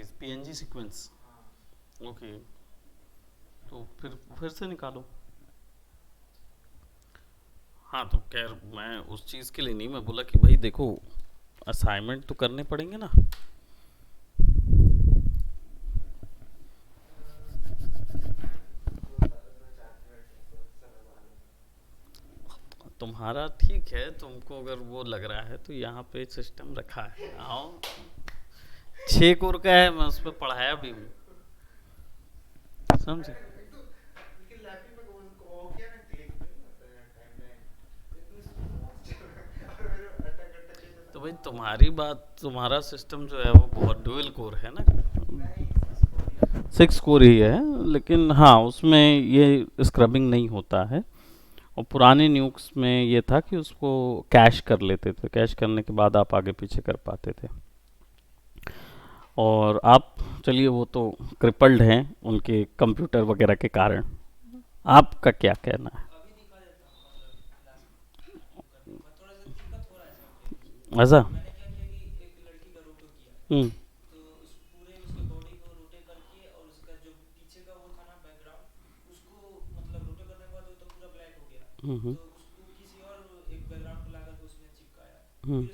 Size PNG sequence. Okay, तो फिर से निकालो। हाँ तो खैर मैं उस चीज़ के लिए नहीं, मैं बोला कि भाई देखो असाइनमेंट तो करने पड़ेंगे ना। तुम्हारा ठीक है, तुमको अगर वो लग रहा है तो यहाँ पे सिस्टम रखा है, आओ। 6 कोर का है, मैं उस पर पढ़ाया भी हूँ, समझे। तो भाई तुम्हारी बात, तुम्हारा सिस्टम जो है वो बहुत डुअल कोर है ना। 6 कोर ही है, लेकिन हाँ उसमें ये स्क्रबिंग नहीं होता है। और पुराने न्यूक्स में ये था कि उसको कैश कर लेते थे, कैश करने के बाद आप आगे पीछे कर पाते थे। और आप चलिए वो तो क्रिपल्ड हैं उनके कंप्यूटर वगैरह के कारण, आपका क्या कहना है? ऐसा। हम्म। हम्म। हम्म।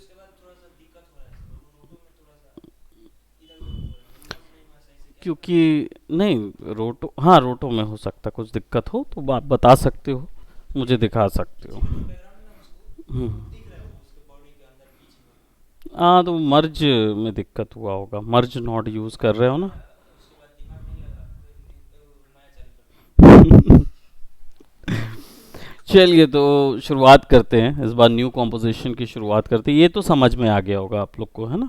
क्योंकि नहीं, रोटो, हाँ रोटो में हो सकता कुछ दिक्कत हो तो आप बता सकते हो, मुझे दिखा सकते हो। हम्म। हाँ तो मर्ज में दिक्कत हुआ होगा, मर्ज नॉट यूज कर रहे हो ना। चलिए तो शुरुआत करते हैं, इस बार न्यू कॉम्पोजिशन की शुरुआत करते हैं। ये तो समझ में आ गया होगा आप लोग को, है ना।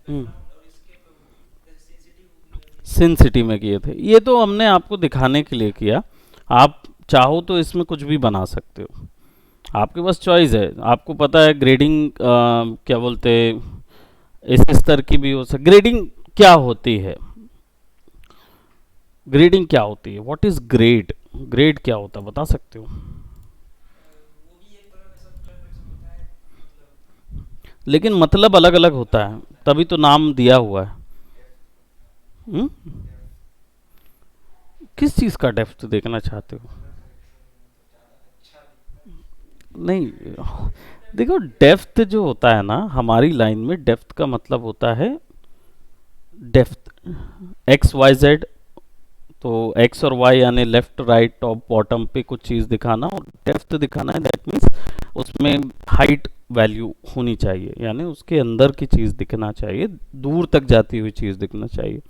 हम्म। सिन सिटी में किए थे, ये तो हमने आपको दिखाने के लिए किया। आप चाहो तो इसमें कुछ भी बना सकते हो, आपके पास चॉइस है। आपको पता है ग्रेडिंग क्या बोलते हैं, इस स्तर की भी हो सकती। ग्रेडिंग क्या होती है, ग्रेडिंग क्या होती है, व्हाट इज ग्रेड, ग्रेड क्या होता है बता सकते हो? लेकिन मतलब अलग अलग होता है, तभी तो नाम दिया हुआ है। हुँ? किस चीज़ का डेप्थ देखना चाहते हो? नहीं, देखो डेप्थ जो होता है ना हमारी लाइन में, डेप्थ का मतलब होता है डेप्थ, एक्स वाई जेड। तो एक्स और वाई यानी लेफ्ट राइट टॉप बॉटम पे कुछ चीज़ दिखाना, और डेप्थ दिखाना है, दैट मीन्स उसमें हाइट वैल्यू होनी चाहिए, यानी उसके अंदर की चीज़ दिखना चाहिए, दूर तक जाती हुई चीज़ दिखना चाहिए।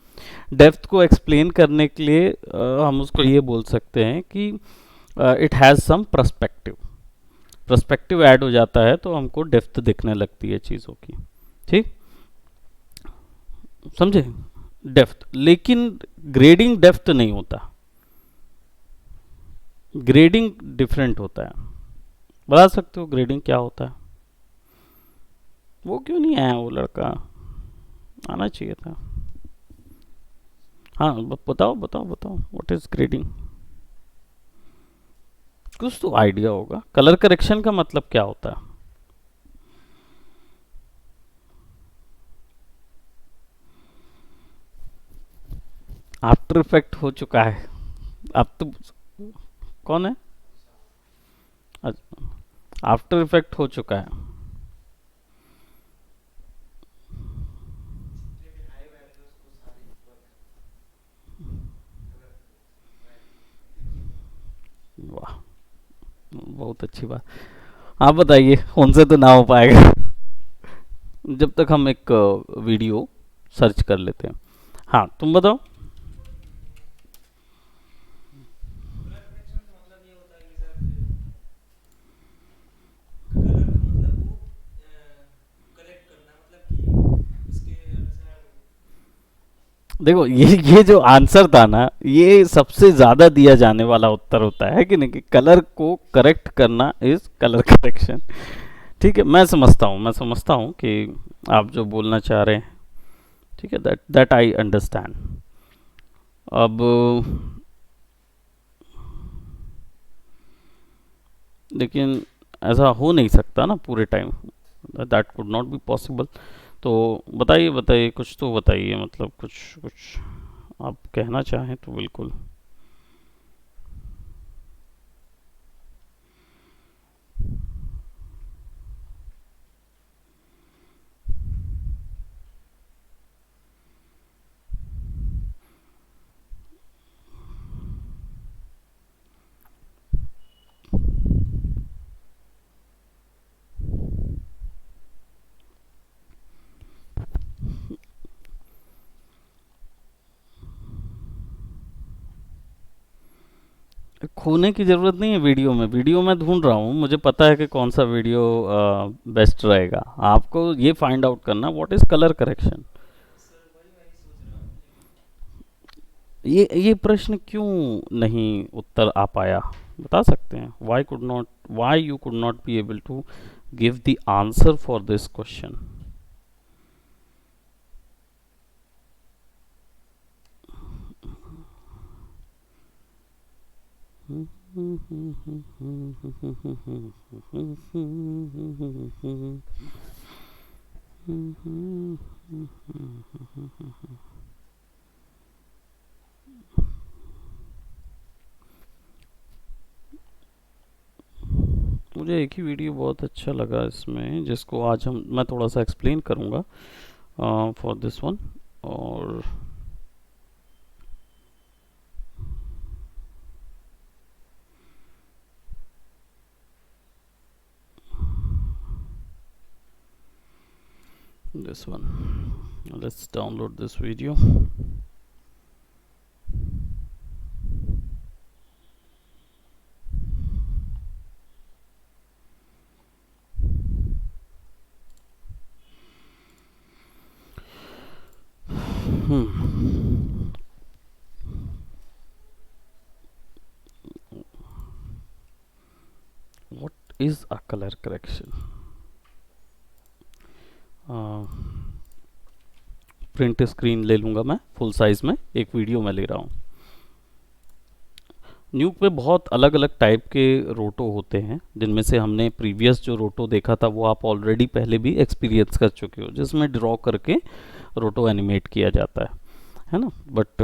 डेप्थ को एक्सप्लेन करने के लिए हम उसको ये बोल सकते हैं कि it has some perspective, perspective add हो जाता है तो हमको डेप्थ दिखने लगती है चीज़ों की। ठीक, समझे। डेप्थ, लेकिन ग्रेडिंग डेप्थ नहीं होता, ग्रेडिंग डिफरेंट होता है। बता सकते हो ग्रेडिंग क्या होता है? वो क्यों नहीं आया वो लड़का, आना चाहिए था। हाँ बताओ बताओ बताओ, व्हाट इज ग्रेडिंग? कुछ तो आइडिया होगा। कलर करेक्शन का मतलब क्या होता है? आफ्टर इफेक्ट हो चुका है अब तो। कौन है? आफ्टर इफेक्ट हो चुका है। वाह, बहुत अच्छी बात। आप बताइए, उनसे तो ना हो पाएगा। जब तक हम एक वीडियो सर्च कर लेते हैं। हाँ तुम बताओ। देखो ये जो आंसर था ना, ये सबसे ज्यादा दिया जाने वाला उत्तर होता है कि नहीं, कि कलर को करेक्ट करना इज कलर करेक्शन। ठीक है, मैं समझता हूँ, मैं समझता हूँ कि आप जो बोलना चाह रहे हैं। ठीक है, दैट दैट आई अंडरस्टैंड। अब लेकिन ऐसा हो नहीं सकता ना पूरे time. That could not be possible. तो बताइए बताइए, कुछ तो बताइए, मतलब कुछ कुछ आप कहना चाहें तो बिल्कुल। खोने की ज़रूरत नहीं है वीडियो में, वीडियो मैं ढूंढ रहा हूँ, मुझे पता है कि कौन सा वीडियो बेस्ट रहेगा। आपको ये फाइंड आउट करना व्हाट इज़ कलर करेक्शन। ये प्रश्न क्यों नहीं उत्तर आ पाया, बता सकते हैं? Why could not, why you could not be able to give the answer for this question. मुझे एक ही वीडियो बहुत अच्छा लगा इसमें, जिसको आज मैं थोड़ा सा एक्सप्लेन करूँगा फॉर दिस वन। और this one, let's download this video. What is a color correction? Print screen ले लूँगा मैं फुल साइज़ में, एक वीडियो में ले रहा हूँ। न्यूक पे बहुत अलग अलग टाइप के रोटो होते हैं, जिनमें से हमने प्रीवियस जो रोटो देखा था वो आप ऑलरेडी पहले भी एक्सपीरियंस कर चुके हो, जिसमें ड्रॉ करके रोटो एनिमेट किया जाता है ना। बट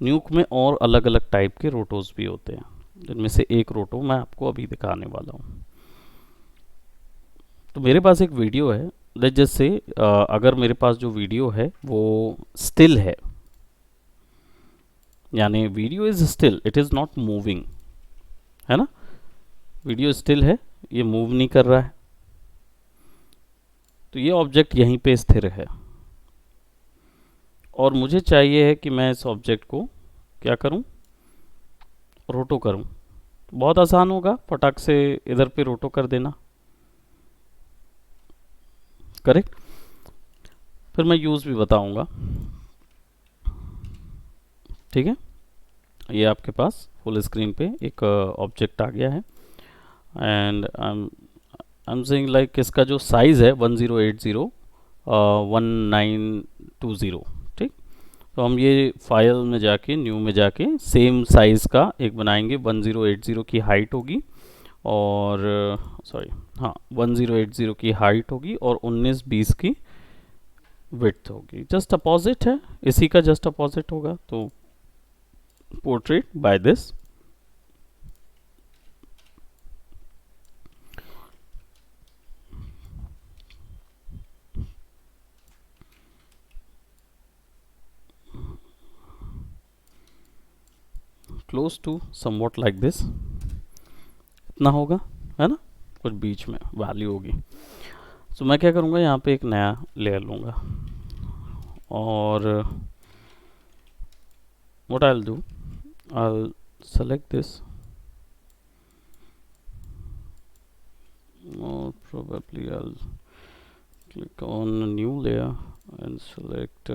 न्यूक में और अलग अलग टाइप के रोटोस भी होते हैं, जिनमें से एक रोटो मैं आपको अभी दिखाने वाला हूँ। तो मेरे पास एक वीडियो है, लेट्स जस्ट से अगर मेरे पास जो वीडियो है वो स्टिल है, यानी video is still, it is not moving, है ना। वीडियो स्टिल है, ये मूव नहीं कर रहा है, तो ये ऑब्जेक्ट यहीं पे स्थिर है। और मुझे चाहिए है कि मैं इस ऑब्जेक्ट को क्या करूं, रोटो करूं। तो बहुत आसान होगा, फटाक से इधर पे रोटो कर देना, करेक्ट। फिर मैं यूज़ भी बताऊंगा, ठीक है। ये आपके पास फुल स्क्रीन पे एक ऑब्जेक्ट आ गया है, and I am saying like इसका जो साइज़ है 1080 1920, ठीक। तो हम ये फाइल में जाके, न्यू में जाके सेम साइज़ का एक बनाएंगे। 1080 की हाइट होगी, और सॉरी हाँ 1080 की हाइट होगी और 1920 की विड्थ होगी। जस्ट अपोजिट है, इसी का जस्ट अपोजिट होगा। तो portrait by this, close to somewhat like this, इतना होगा, है ना। कुछ बीच में वैल्यू होगी। तो मैं क्या करूँगा, यहाँ पे एक नया लेयर लूँगा, और what I'll do, I'll select this, or probably I'll click on a new layer and select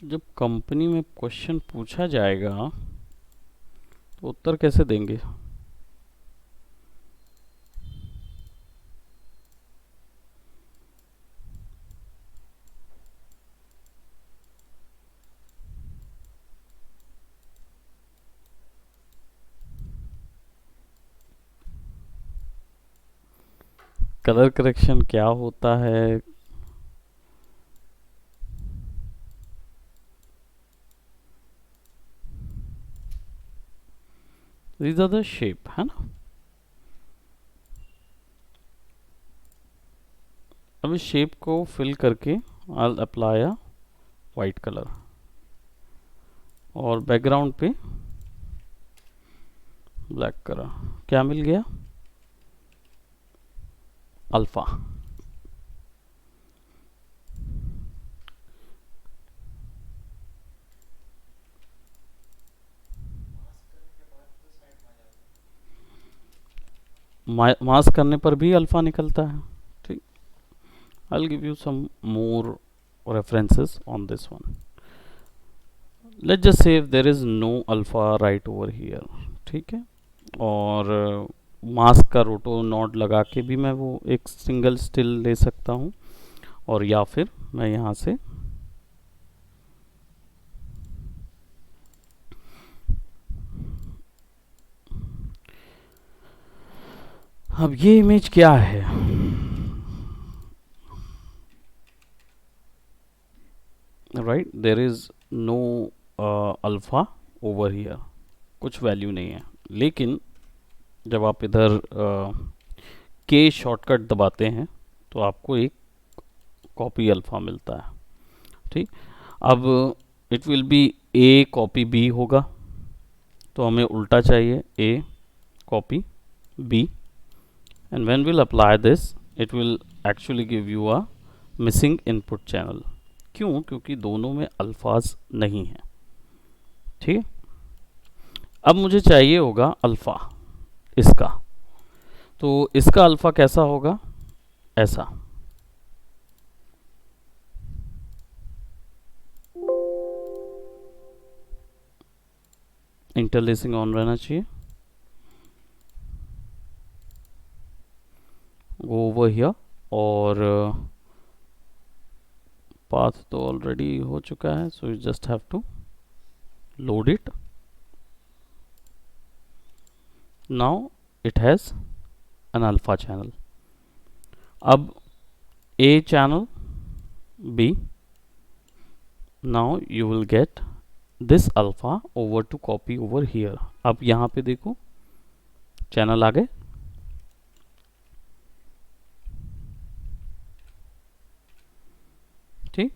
जब कंपनी में क्वेश्चन पूछा जाएगा तो उत्तर कैसे देंगे? कलर करेक्शन क्या होता है? These are the shape, है ना? अब इस शेप को फिल करके I'll apply a white colour और बैकग्राउंड पे ब्लैक कलर। क्या मिल गया? अल्फा। मास्क करने पर भी अल्फा निकलता है। ठीक, I'll give you some more references on this one. Let's just say if there is no alpha right over here, ठीक है, और मास्क का रोटो नॉट लगा के भी मैं वो एक सिंगल स्टिल ले सकता हूँ, और या फिर मैं यहाँ से अब ये इमेज क्या है? Right, there is no alpha over here, कुछ वैल्यू नहीं है। लेकिन जब आप इधर के शॉर्टकट दबाते हैं तो आपको एक कॉपी अल्फा मिलता है। ठीक, अब it will be a copy B होगा, तो हमें उल्टा चाहिए, a copy B, and when we'll apply this it will actually give you a missing input channel। क्यों? क्योंकि दोनों में अल्फाज नहीं है। ठीक है, अब मुझे चाहिए होगा अल्फा इसका, तो इसका अल्फा कैसा होगा? ऐसा। इंटरलेसिंग ऑन रहना चाहिए। ओवर हियर, और पाथ तो ऑलरेडी हो चुका है, so you just have to load it. Now it has an alpha channel। अब A channel B, now you will get this alpha over to copy over here। अब यहाँ पे देखो चैनल आ गए। ठीक,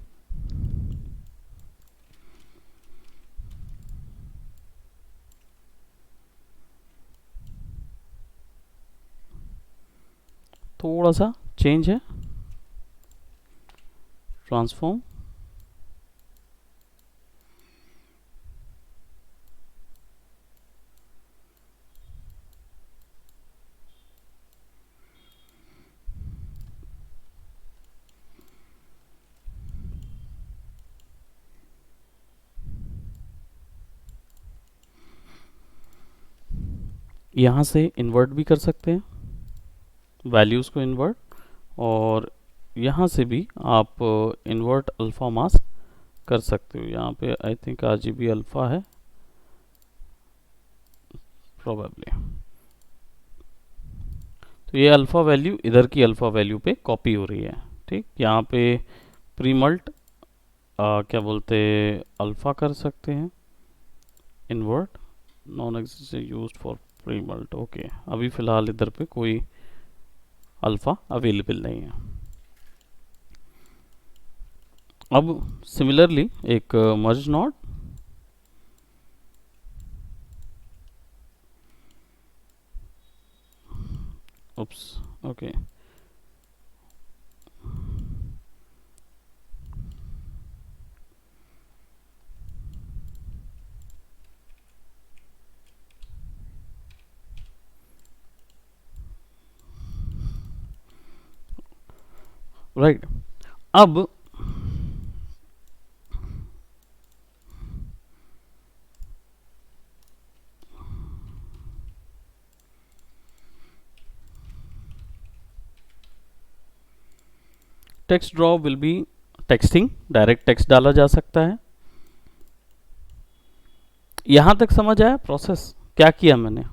थोड़ा सा चेंज है, ट्रांसफॉर्म, यहाँ से इन्वर्ट भी कर सकते हैं वैल्यूज़ को इन्वर्ट, और यहाँ से भी आप इन्वर्ट अल्फ़ा मास्क कर सकते हो। यहाँ पे आई थिंक RGB अल्फ़ा है प्रोबेबली, तो ये अल्फ़ा वैल्यू इधर की अल्फ़ा वैल्यू पे कॉपी हो रही है। ठीक, यहाँ पे प्रीमल्ट क्या बोलते अल्फ़ा कर सकते हैं, invert non existing used for premult. Okay, अभी फ़िलहाल इधर पे कोई अल्फ़ा अवेलेबल नहीं है। अब सिमिलरली एक मर्ज नॉट, oops, okay, राइट। अब text draw will be texting, direct text डाला जा सकता है। यहां तक समझ आया प्रोसेस क्या किया मैंने?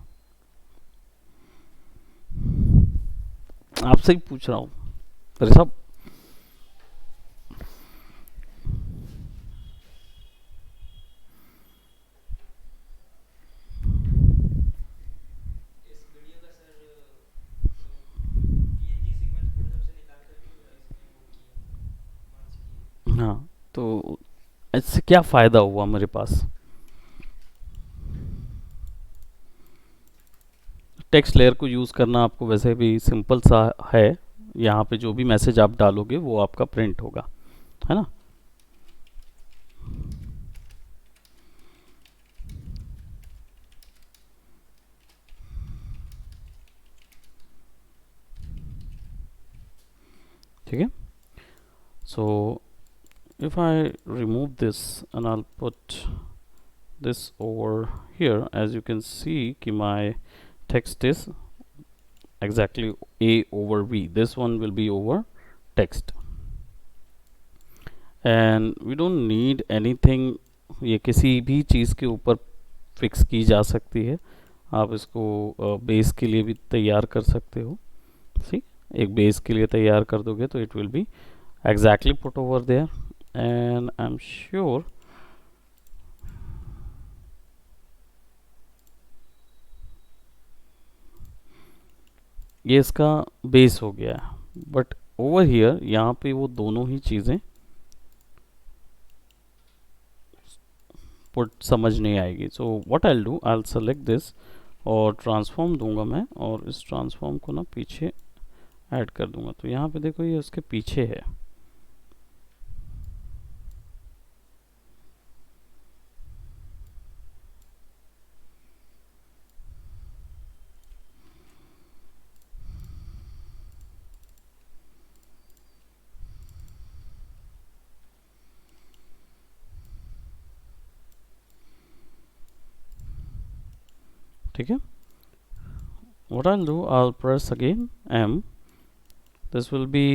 आपसे ही पूछ रहा हूं ऋषभ। हाँ, तो इससे क्या फायदा हुआ मेरे पास? टेक्स्ट लेयर को यूज़ करना आपको वैसे भी सिंपल सा है। यहाँ पे जो भी मैसेज आप डालोगे वो आपका प्रिंट होगा, है ना। ठीक है, सो if I remove this and I'll put this over here, as you can see कि my text is exactly A over V. This one will be over text and we don't need anything. ये किसी भी चीज़ के ऊपर fix की जा सकती है। आप इसको बेस के लिए भी तैयार कर सकते हो। सी, एक बेस के लिए तैयार कर दोगे तो it will B exactly put over there and I'm sure ये इसका बेस हो गया है। बट ओवर हियर यहाँ पे वो दोनों ही चीज़ें पुट समझ नहीं आएगी। So what I will do, I will select this और ट्रांसफॉर्म दूंगा मैं, और इस ट्रांसफॉर्म को ना पीछे ऐड कर दूंगा। तो यहाँ पे देखो ये उसके पीछे है। ठीक है, what I'll do, I'll press again M. This will be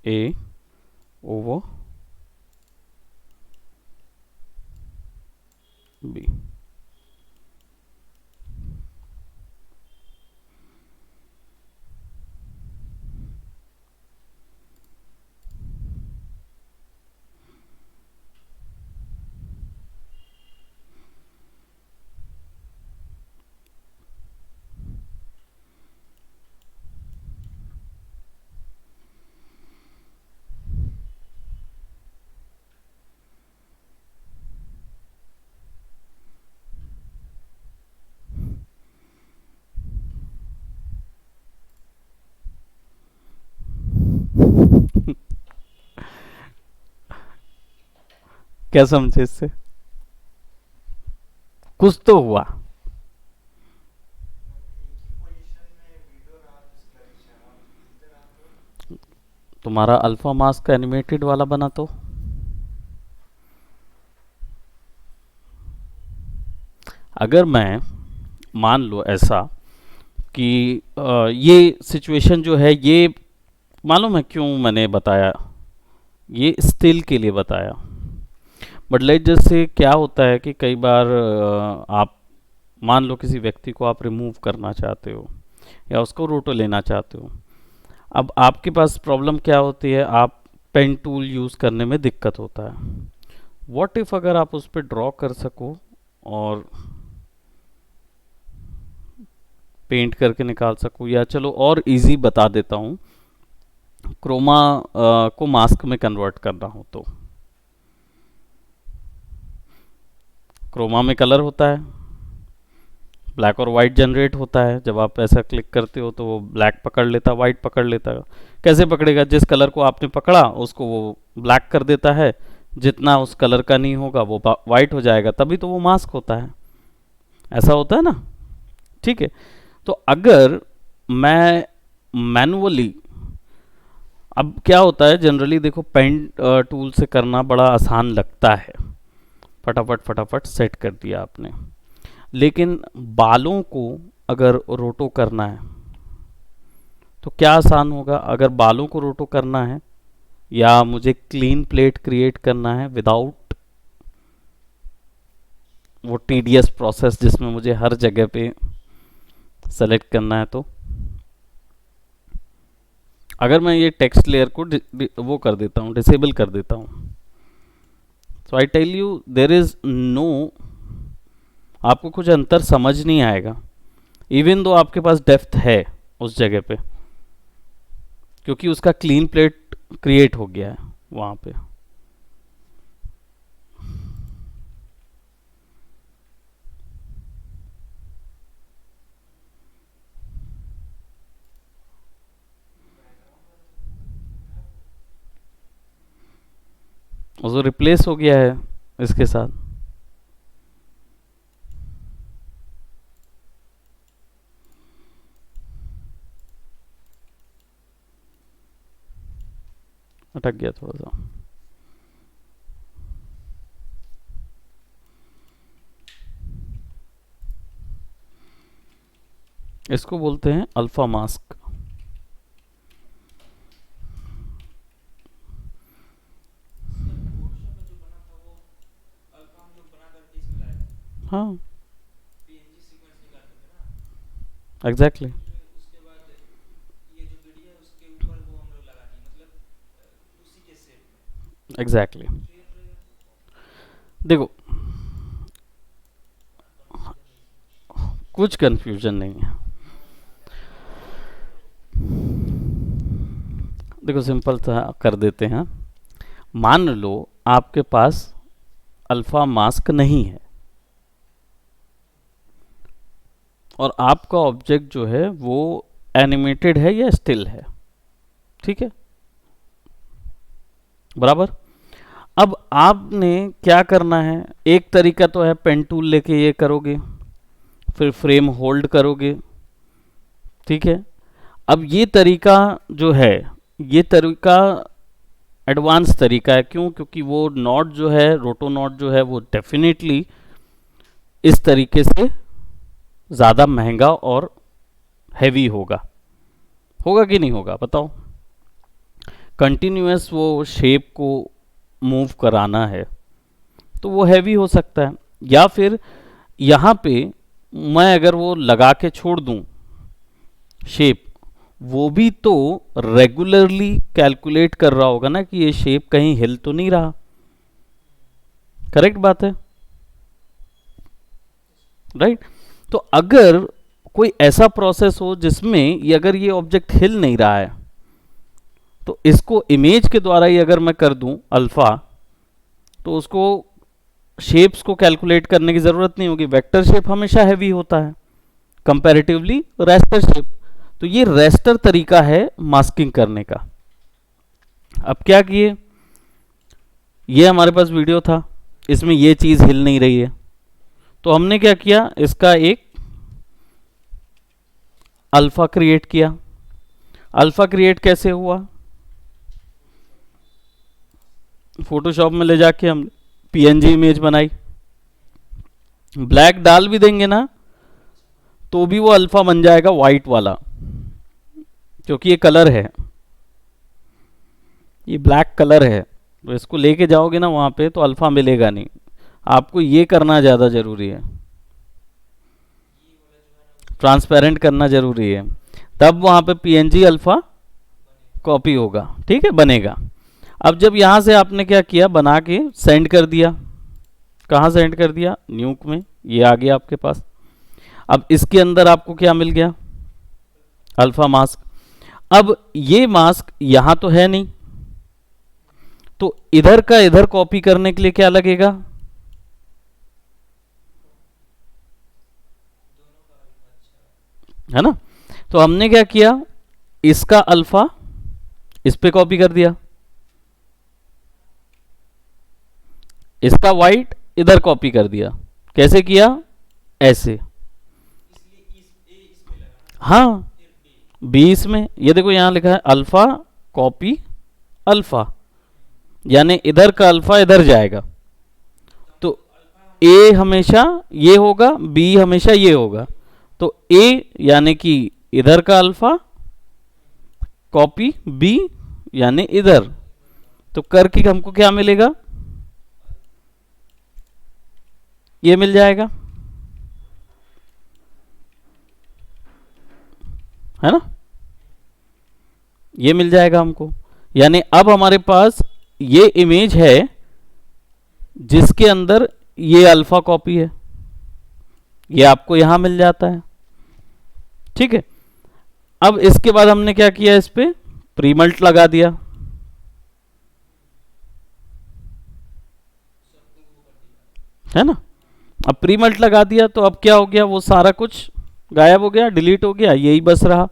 A over B. क्या समझे इससे? कुछ तो हुआ। तुम्हारा अल्फा मास्क एनिमेटेड वाला बना तो अगर मैं मान लो ऐसा कि ये सिचुएशन जो है, ये मालूम है क्यों मैंने बताया? ये स्टिल के लिए बताया। बट लेट जैसे क्या होता है कि कई बार आप मान लो किसी व्यक्ति को आप रिमूव करना चाहते हो या उसको रोटो लेना चाहते हो। अब आपके पास प्रॉब्लम क्या होती है, आप पेन टूल यूज़ करने में दिक्कत होता है। व्हाट इफ़ अगर आप उस पर ड्रॉ कर सको और पेंट करके निकाल सको, या चलो और इजी बता देता हूँ, क्रोमा को मास्क में कन्वर्ट करना हो तो क्रोमा में कलर होता है, ब्लैक और वाइट जनरेट होता है। जब आप ऐसा क्लिक करते हो तो वो ब्लैक पकड़ लेता, वाइट पकड़ लेता। कैसे पकड़ेगा? जिस कलर को आपने पकड़ा उसको वो ब्लैक कर देता है, जितना उस कलर का नहीं होगा वो वाइट हो जाएगा, तभी तो वो मास्क होता है। ऐसा होता है ना, ठीक है। तो अगर मैं मैनुअली, अब क्या होता है जनरली देखो पेन टूल से करना बड़ा आसान लगता है, फटाफट फटाफट सेट कर दिया आपने। लेकिन बालों को अगर रोटो करना है तो क्या आसान होगा? अगर बालों को रोटो करना है या मुझे क्लीन प्लेट क्रिएट करना है विदाउट वो टीडियस प्रोसेस जिसमें मुझे हर जगह पे सेलेक्ट करना है। तो अगर मैं ये टेक्स्ट लेयर को वो कर देता हूँ, डिसेबल कर देता हूँ, so I tell you there is no, आपको कुछ अंतर समझ नहीं आएगा इवन दो आपके पास डेप्थ है उस जगह पे, क्योंकि उसका क्लीन प्लेट क्रिएट हो गया है वहाँ पे। वो रिप्लेस हो गया है इसके साथ। अटक गया थोड़ा सा। इसको बोलते हैं अल्फा मास्क। हाँ एग्जैक्टली। एग्जैक्टली देखो कुछ कंफ्यूजन नहीं है। देखो सिंपल सा कर देते हैं। मान लो आपके पास अल्फा मास्क नहीं है और आपका ऑब्जेक्ट जो है वो एनिमेटेड है या स्टिल है, ठीक है, बराबर। अब आपने क्या करना है, एक तरीका तो है पेन टूल लेके ये करोगे, फिर फ्रेम होल्ड करोगे, ठीक है। अब ये तरीका जो है, ये तरीका एडवांस तरीका है। क्यों? क्योंकि वो नॉट जो है, रोटो नॉट जो है, वो डेफिनेटली इस तरीके से ज़्यादा महंगा और हैवी होगा। होगा कि नहीं होगा बताओ? कंटिन्यूअस वो शेप को मूव कराना है तो वो हैवी हो सकता है। या फिर यहाँ पे मैं अगर वो लगा के छोड़ दूँ शेप, वो भी तो रेगुलरली कैलकुलेट कर रहा होगा ना कि ये शेप कहीं हिल तो नहीं रहा। करेक्ट बात है, राइट? तो अगर कोई ऐसा प्रोसेस हो जिसमें ये अगर ये ऑब्जेक्ट हिल नहीं रहा है, तो इसको इमेज के द्वारा ही अगर मैं कर दूं अल्फा, तो उसको शेप्स को कैलकुलेट करने की ज़रूरत नहीं होगी। वेक्टर शेप हमेशा हैवी होता है कंपैरेटिवली रेस्टर शेप। तो ये रेस्टर तरीका है मास्किंग करने का। अब क्या किए, ये हमारे पास वीडियो था, इसमें ये चीज़ हिल नहीं रही है, तो हमने क्या किया, इसका एक अल्फा क्रिएट किया। अल्फा क्रिएट कैसे हुआ? फोटोशॉप में ले जाके हम पीएनजी इमेज बनाई। ब्लैक डाल भी देंगे ना तो भी वो अल्फा बन जाएगा, वाइट वाला, क्योंकि ये कलर है, ये ब्लैक कलर है। तो इसको लेके जाओगे ना वहाँ पे तो अल्फा मिलेगा नहीं। आपको ये करना ज़्यादा ज़रूरी है, ट्रांसपेरेंट करना ज़रूरी है, तब वहाँ पे पीएनजी अल्फा कॉपी होगा, ठीक है, बनेगा। अब जब यहाँ से आपने क्या किया, बना के सेंड कर दिया। कहाँ सेंड कर दिया? न्यूक में। ये आ गया आपके पास। अब इसके अंदर आपको क्या मिल गया? Alpha mask. अब ये मास्क यहाँ तो है नहीं, तो इधर का इधर कॉपी करने के लिए क्या लगेगा? है ना? तो हमने क्या किया, इसका अल्फा इस पे कॉपी कर दिया, इसका वाइट इधर कॉपी कर दिया। कैसे किया? ऐसे। हाँ, 20 में ये देखो यहाँ लिखा है अल्फा कॉपी अल्फा, यानी इधर का अल्फा इधर जाएगा, तो ए हमेशा ये होगा, बी हमेशा ये होगा। तो ए यानी कि इधर का अल्फा, कॉपी बी यानी इधर, तो करके हमको क्या मिलेगा, ये मिल जाएगा, है ना, ये मिल जाएगा हमको। यानी अब हमारे पास ये इमेज है जिसके अंदर ये अल्फा कॉपी है, ये आपको यहां मिल जाता है। ठीक है, अब इसके बाद हमने क्या किया, इस पे प्रीमल्ट लगा दिया, है ना। अब प्रीमल्ट लगा दिया तो अब क्या हो गया, वो सारा कुछ गायब हो गया, डिलीट हो गया, यही बस रहा।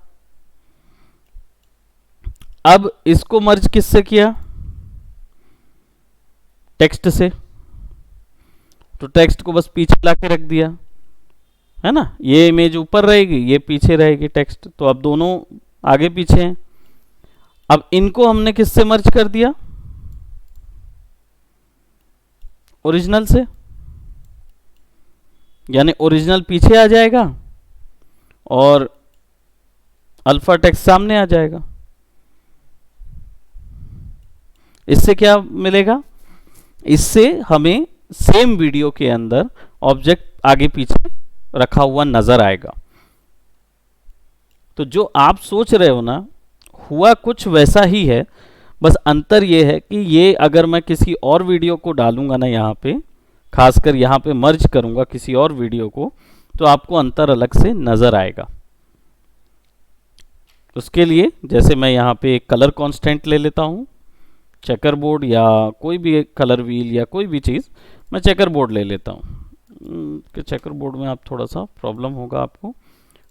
अब इसको मर्ज किससे किया, टेक्स्ट से, तो टेक्स्ट को बस पीछे लाके रख दिया, है ना। ये इमेज ऊपर रहेगी, ये पीछे रहेगी टेक्स्ट, तो अब दोनों आगे पीछे हैं। अब इनको हमने किससे मर्ज कर दिया, ओरिजिनल से, यानी ओरिजिनल पीछे आ जाएगा और अल्फा टेक्स्ट सामने आ जाएगा। इससे क्या मिलेगा, इससे हमें सेम वीडियो के अंदर ऑब्जेक्ट आगे पीछे रखा हुआ नजर आएगा। तो जो आप सोच रहे हो ना, हुआ कुछ वैसा ही है, बस अंतर ये है कि ये अगर मैं किसी और वीडियो को डालूंगा ना यहाँ पे, खासकर यहाँ पे मर्ज करूंगा किसी और वीडियो को, तो आपको अंतर अलग से नजर आएगा। उसके लिए जैसे मैं यहाँ पे एक कलर कांस्टेंट ले लेता हूँ, चेकर बोर्ड या कोई भी कलर व्हील या कोई भी चीज़, मैं चेकर बोर्ड ले लेता हूँ कि चेकर बोर्ड में आप थोड़ा सा प्रॉब्लम होगा आपको,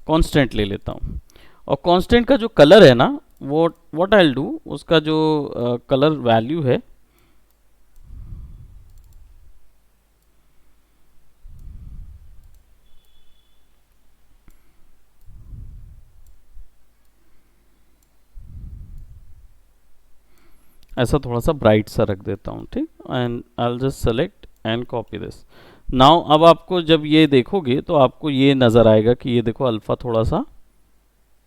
कांस्टेंट ले लेता हूँ। और कांस्टेंट का जो कलर है ना, वो व्हाट आई विल डू, उसका जो कलर वैल्यू है, ऐसा थोड़ा सा ब्राइट सा रख देता हूँ, ठीक। And I will just select and copy this now. अब आपको जब ये देखोगे तो आपको ये नज़र आएगा कि ये देखो अल्फ़ा थोड़ा सा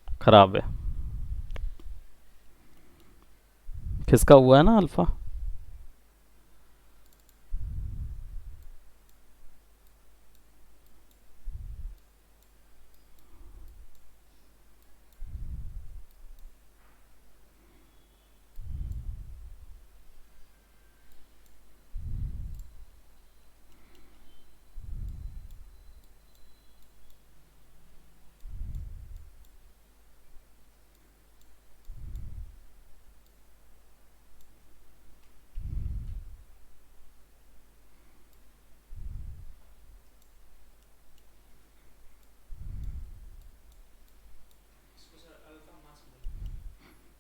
खराब है, खिसका हुआ है ना अल्फ़ा।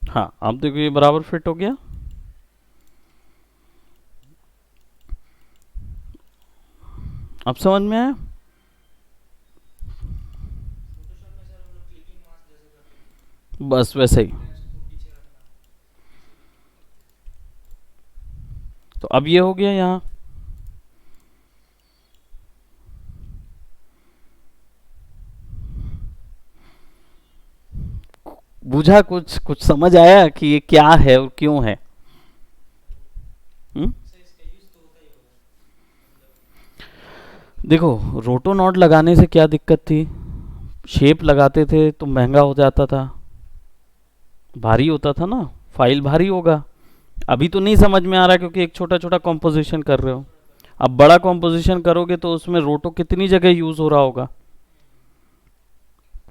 हाँ, अब देखो ये बराबर फिट हो गया। अब समझ में आया, बस वैसे ही। तो अब ये हो गया यहाँ, बुझा, कुछ कुछ समझ आया कि ये क्या है और क्यों है। हुँ? देखो रोटो नॉट लगाने से क्या दिक्कत थी, शेप लगाते थे तो महंगा हो जाता था, भारी होता था ना, फाइल भारी होगा। अभी तो नहीं समझ में आ रहा क्योंकि एक छोटा छोटा कॉम्पोजिशन कर रहे हो। अब बड़ा कॉम्पोजिशन करोगे तो उसमें रोटो कितनी जगह यूज हो रहा होगा,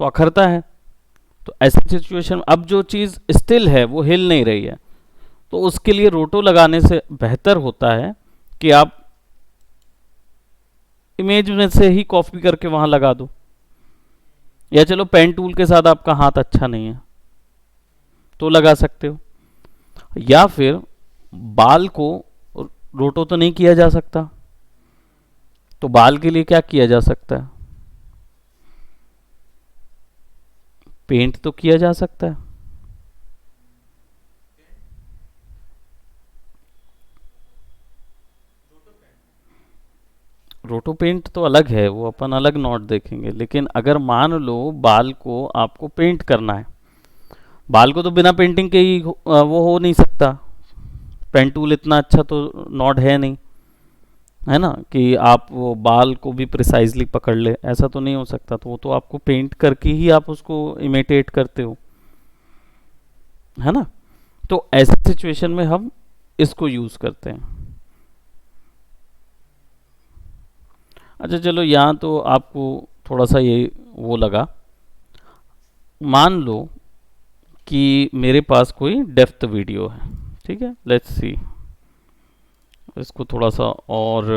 तो अखरता है। तो ऐसी सिचुएशन, अब जो चीज़ स्टिल है वो हिल नहीं रही है, तो उसके लिए रोटो लगाने से बेहतर होता है कि आप इमेज में से ही कॉपी करके वहां लगा दो, या चलो पेन टूल के साथ आपका हाथ अच्छा नहीं है तो लगा सकते हो, या फिर बाल को रोटो तो नहीं किया जा सकता, तो बाल के लिए क्या किया जा सकता है, पेंट तो किया जा सकता है। रोटो पेंट तो अलग है, वो अपन अलग नॉट देखेंगे। लेकिन अगर मान लो बाल को आपको पेंट करना है, बाल को तो बिना पेंटिंग के ही वो हो नहीं सकता, पेन टूल इतना अच्छा तो नॉट है नहीं, है ना, कि आप वो बाल को भी प्रिसाइजली पकड़ ले, ऐसा तो नहीं हो सकता। तो वो तो आपको पेंट करके ही आप उसको इमिटेट करते हो, है ना। तो ऐसी सिचुएशन में हम इसको यूज करते हैं। अच्छा चलो, यहाँ तो आपको थोड़ा सा ये वो लगा। मान लो कि मेरे पास कोई डेप्थ वीडियो है, ठीक है, लेट्स सी। इसको थोड़ा सा और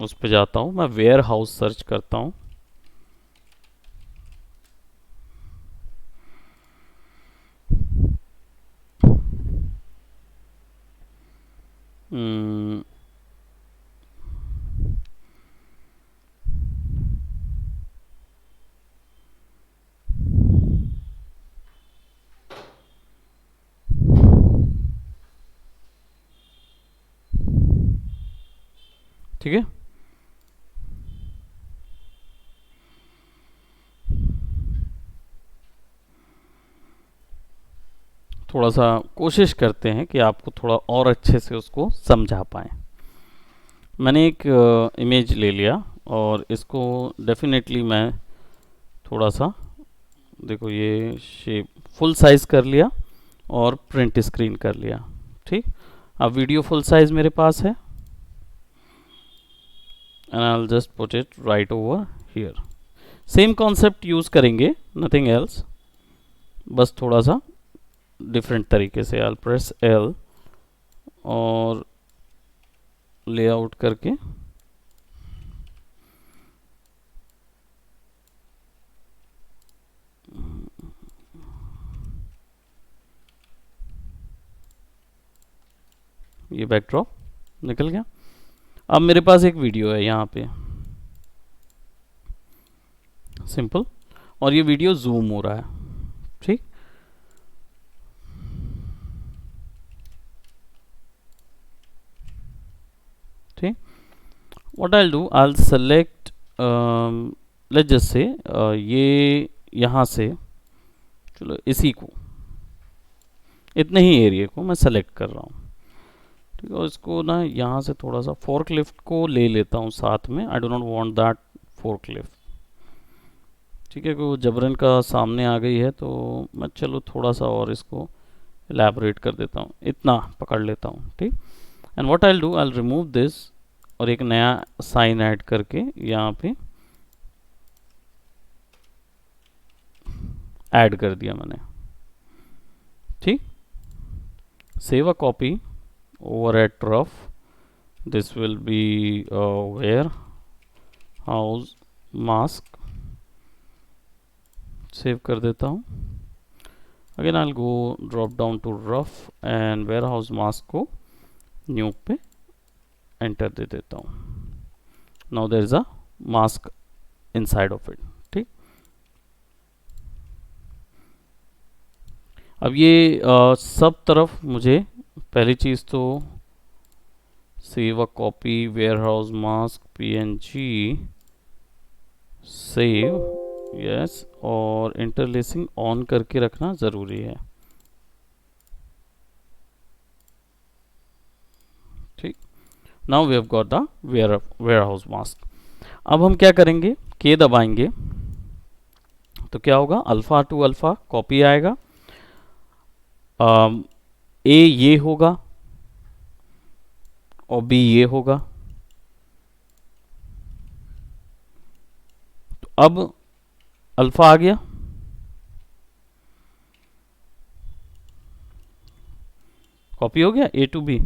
उस पे जाता हूँ, मैं वेयर हाउस सर्च करता हूँ। हम्म, ठीक है। थोड़ा सा कोशिश करते हैं कि आपको थोड़ा और अच्छे से उसको समझा पाएँ। मैंने एक इमेज ले लिया और इसको डेफिनेटली मैं थोड़ा सा, देखो ये शेप फुल साइज कर लिया और प्रिंट स्क्रीन कर लिया, ठीक। अब वीडियो फुल साइज मेरे पास है and I will just put it right over here. Same concept use करेंगे, नथिंग एल्स, बस थोड़ा सा डिफरेंट तरीके से। आई प्रेस एल और लेआउट करके ये बैकड्रॉप निकल गया। अब मेरे पास एक वीडियो है यहाँ पे, सिंपल, और ये वीडियो जूम हो रहा है, ठीक। ठीक, what I do, I select, let's just say ये यहाँ से, चलो इसी को, इतने ही एरिया को मैं सेलेक्ट कर रहा हूँ, ठीक है। और इसको ना यहाँ से थोड़ा सा फोर्क लिफ्ट को ले लेता हूँ साथ में। I do not want that fork lift, ठीक है, क्योंकि जबरन का सामने आ गई है, तो मैं चलो थोड़ा सा और इसको एलैबोरेट कर देता हूँ, इतना पकड़ लेता हूँ, ठीक। And what I do, I remove this और एक नया साइन ऐड करके यहाँ पे ऐड कर दिया मैंने, ठीक। Save a copy over at rough, this will be warehouse mask, सेव कर देता हूँ। Again I go drop down to rough and warehouse mask को न्यू पे एंटर दे देता हूँ। Now there is a mask inside of it, ठीक। अब ये सब तरफ मुझे पहली चीज़ तो save a copy warehouse mask PNG save, yes, और इंटरलेसिंग ऑन करके रखना ज़रूरी है, ठीक। Now we have got the warehouse mask. अब हम क्या करेंगे, के दबाएंगे तो क्या होगा, अल्फ़ा टू अल्फ़ा कॉपी आएगा, ए ये होगा और बी ये होगा। तो अब अल्फ़ा आ गया, कॉपी हो गया ए टू बी।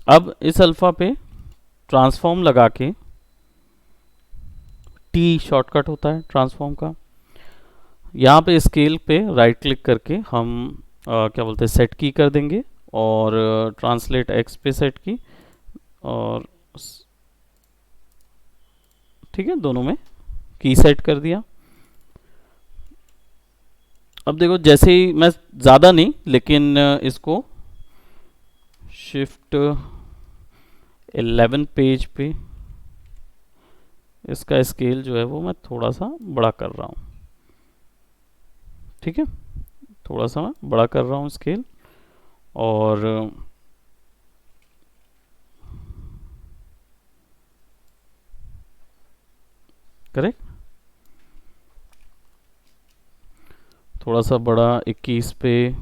अब इस अल्फ़ा पे ट्रांसफॉर्म लगा के, टी शॉर्टकट होता है ट्रांसफॉर्म का, यहाँ पे स्केल पे राइट क्लिक करके हम क्या बोलते हैं, सेट की कर देंगे और ट्रांसलेट एक्स पे सेट की, और ठीक है, दोनों में की सेट कर दिया। अब देखो, जैसे ही मैं ज़्यादा नहीं, लेकिन इसको शिफ्ट 11 पेज पे इसका स्केल जो है वो मैं थोड़ा सा बड़ा कर रहा हूँ, ठीक है, थोड़ा सा मैं बड़ा कर रहा हूँ स्केल। और करेक्ट। थोड़ा सा बड़ा 21 पे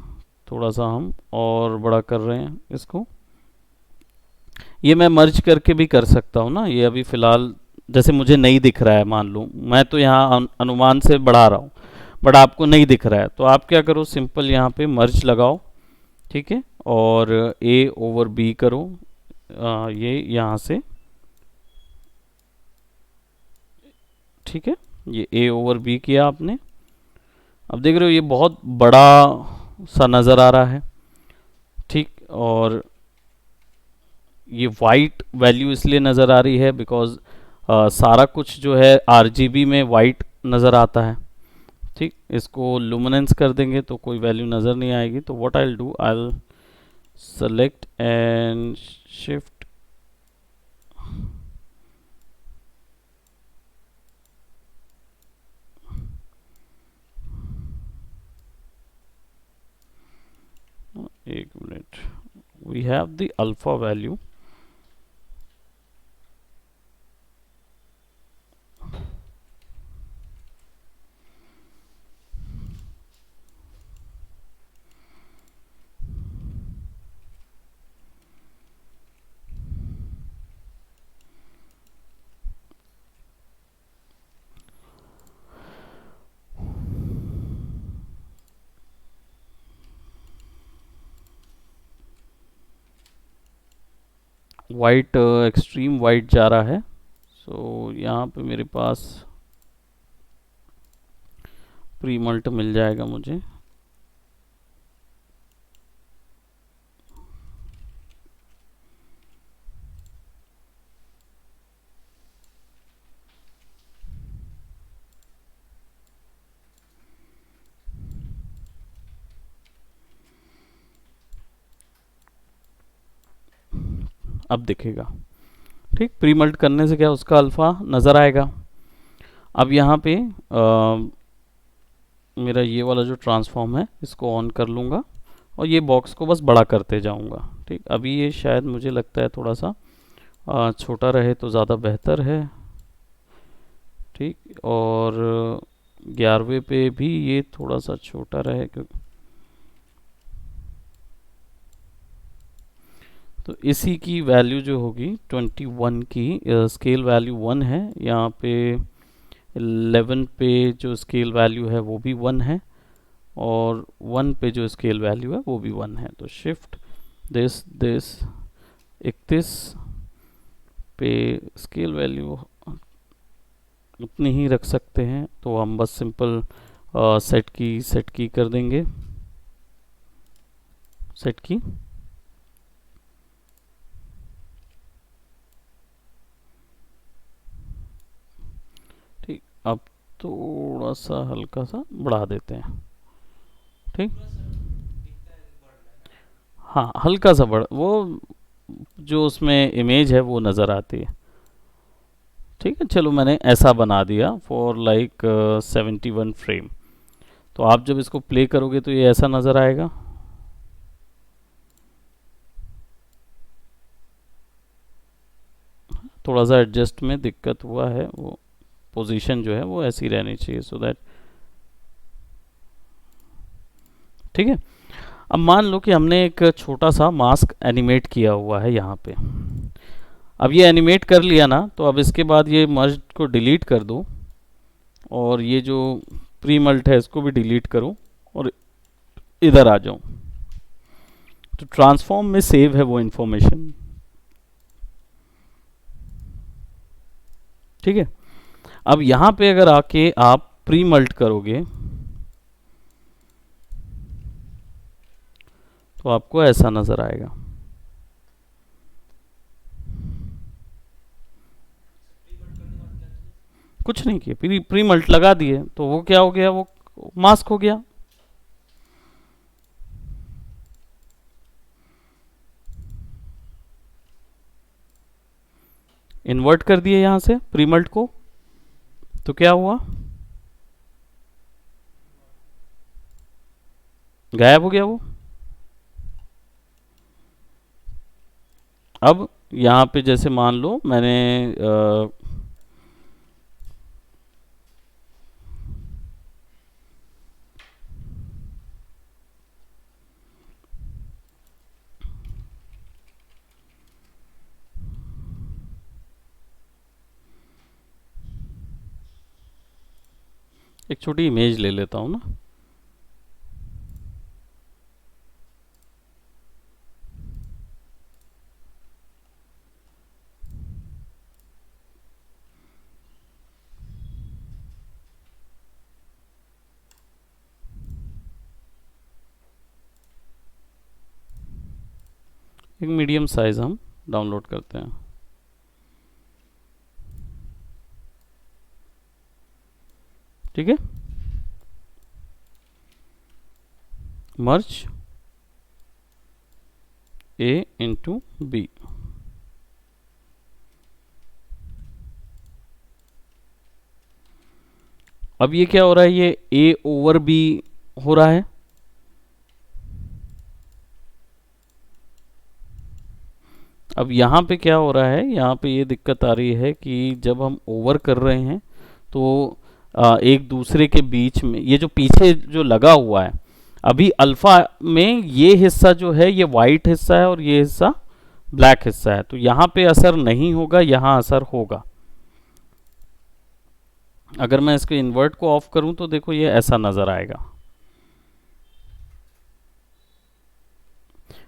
थोड़ा सा हम और बड़ा कर रहे हैं इसको। ये मैं मर्ज करके भी कर सकता हूँ ना, ये अभी फ़िलहाल जैसे मुझे नहीं दिख रहा है, मान लो मैं तो यहाँ अनुमान से बढ़ा रहा हूँ, बट आपको नहीं दिख रहा है, तो आप क्या करो, सिंपल यहाँ पे मर्ज लगाओ, ठीक है, और ए ओवर बी करो, ये यहाँ से, ठीक है, ये ए ओवर बी किया आपने। अब देख रहे हो ये बहुत बड़ा सा नज़र आ रहा है, ठीक, और ये वाइट वैल्यू इसलिए नज़र आ रही है बिकॉज सारा कुछ जो है आरजीबी में वाइट नज़र आता है, ठीक। इसको लुमिनेंस कर देंगे तो कोई वैल्यू नज़र नहीं आएगी, तो what I do, I select and shift एक मिनट, we have the alpha value, white extreme white जा रहा है, सो यहाँ पे मेरे पास प्री मल्ट मिल जाएगा मुझे। अब दिखेगा, ठीक, प्री मल्ट करने से क्या उसका अल्फ़ा नज़र आएगा। अब यहाँ पे मेरा ये वाला जो ट्रांसफॉर्म है इसको ऑन कर लूँगा और ये बॉक्स को बस बड़ा करते जाऊँगा, ठीक। अभी ये शायद मुझे लगता है थोड़ा सा छोटा रहे तो ज़्यादा बेहतर है, ठीक, और 11वें पे भी ये थोड़ा सा छोटा रहे, क्योंकि तो इसी की वैल्यू जो होगी 21 की, स्केल वैल्यू 1 है, यहाँ पे 11 पे जो स्केल वैल्यू है वो भी 1 है, और 1 पे जो स्केल वैल्यू है वो भी 1 है, तो शिफ्ट दिस 31 पे स्केल वैल्यू उतनी ही रख सकते हैं, तो हम बस सिंपल सेट की कर देंगे, सेट की, ठीक। अब थोड़ा सा हल्का सा बढ़ा देते हैं, ठीक, हाँ हल्का सा बढ़, वो जो उसमें इमेज है वो नज़र आती है, ठीक है। चलो मैंने ऐसा बना दिया फॉर लाइक 71 फ्रेम, तो आप जब इसको प्ले करोगे तो ये ऐसा नज़र आएगा। थोड़ा सा एडजस्ट में दिक्कत हुआ है, वो पोजीशन जो है वो ऐसी रहनी चाहिए, सो दैट, ठीक है। अब मान लो कि हमने एक छोटा सा मास्क एनिमेट किया हुआ है यहाँ पे, अब ये एनिमेट कर लिया ना, तो अब इसके बाद ये मर्ज को डिलीट कर दो और ये जो प्री मल्ट है इसको भी डिलीट करो और इधर आ जाओ, तो ट्रांसफॉर्म में सेव है वो इंफॉर्मेशन, ठीक है। अब यहाँ पे अगर आके आप प्री मल्ट करोगे तो आपको ऐसा नज़र आएगा, कुछ नहीं किया, प्री मल्ट लगा दिए तो वो क्या हो गया, वो मास्क हो गया। इन्वर्ट कर दिए यहाँ से प्री मल्ट को, तो क्या हुआ, गायब हो गया वो। अब यहाँ पे जैसे मान लो मैंने एक छोटी इमेज ले लेता हूँ ना। एक मीडियम साइज हम डाउनलोड करते हैं। ठीक है, मर्ज ए इंटू बी। अब ये क्या हो रहा है, ये ए ओवर बी हो रहा है। अब यहाँ पे क्या हो रहा है, यहाँ पे ये दिक्कत आ रही है कि जब हम ओवर कर रहे हैं तो एक दूसरे के बीच में ये जो पीछे जो लगा हुआ है, अभी अल्फा में ये हिस्सा जो है ये वाइट हिस्सा है और ये हिस्सा ब्लैक हिस्सा है, तो यहाँ पे असर नहीं होगा, यहाँ असर होगा। अगर मैं इसके इन्वर्ट को ऑफ करूं तो देखो ये ऐसा नजर आएगा,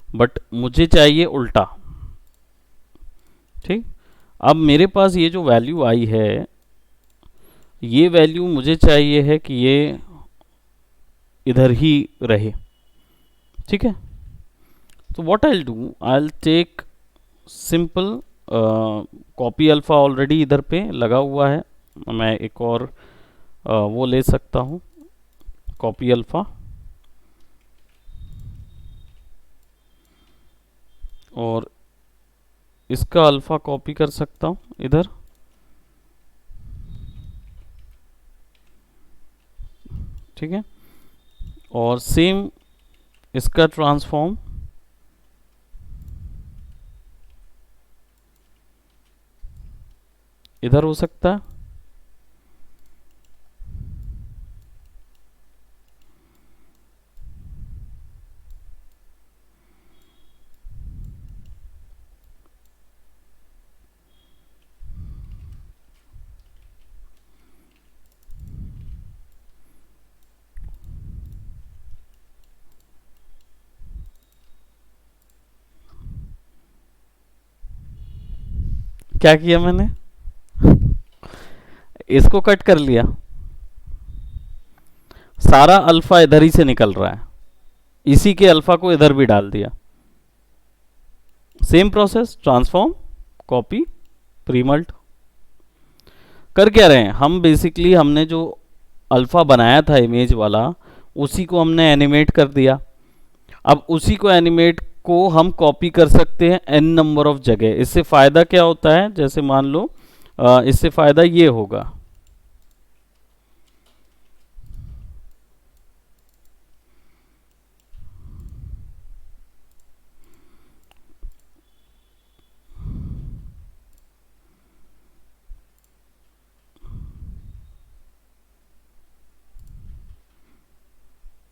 बट मुझे चाहिए उल्टा। ठीक, अब मेरे पास ये जो वैल्यू आई है, ये वैल्यू मुझे चाहिए है कि ये इधर ही रहे। ठीक है, तो what I do, I take simple copy alpha already इधर पे लगा हुआ है, मैं एक और वो ले सकता हूँ कॉपी अल्फा, और इसका अल्फा कॉपी कर सकता हूँ इधर। ठीक है, और सेम इसका ट्रांसफॉर्म इधर हो सकता है। क्या किया मैंने, इसको कट कर लिया, सारा अल्फा इधर ही से निकल रहा है, इसी के अल्फा को इधर भी डाल दिया। Same process, transform, copy, premult. कर क्या रहे हैं हम, बेसिकली हमने जो अल्फा बनाया था इमेज वाला, उसी को हमने एनिमेट कर दिया। अब उसी को एनिमेट को हम कॉपी कर सकते हैं n नंबर ऑफ जगह। इससे फ़ायदा क्या होता है, जैसे मान लो इससे फ़ायदा ये होगा,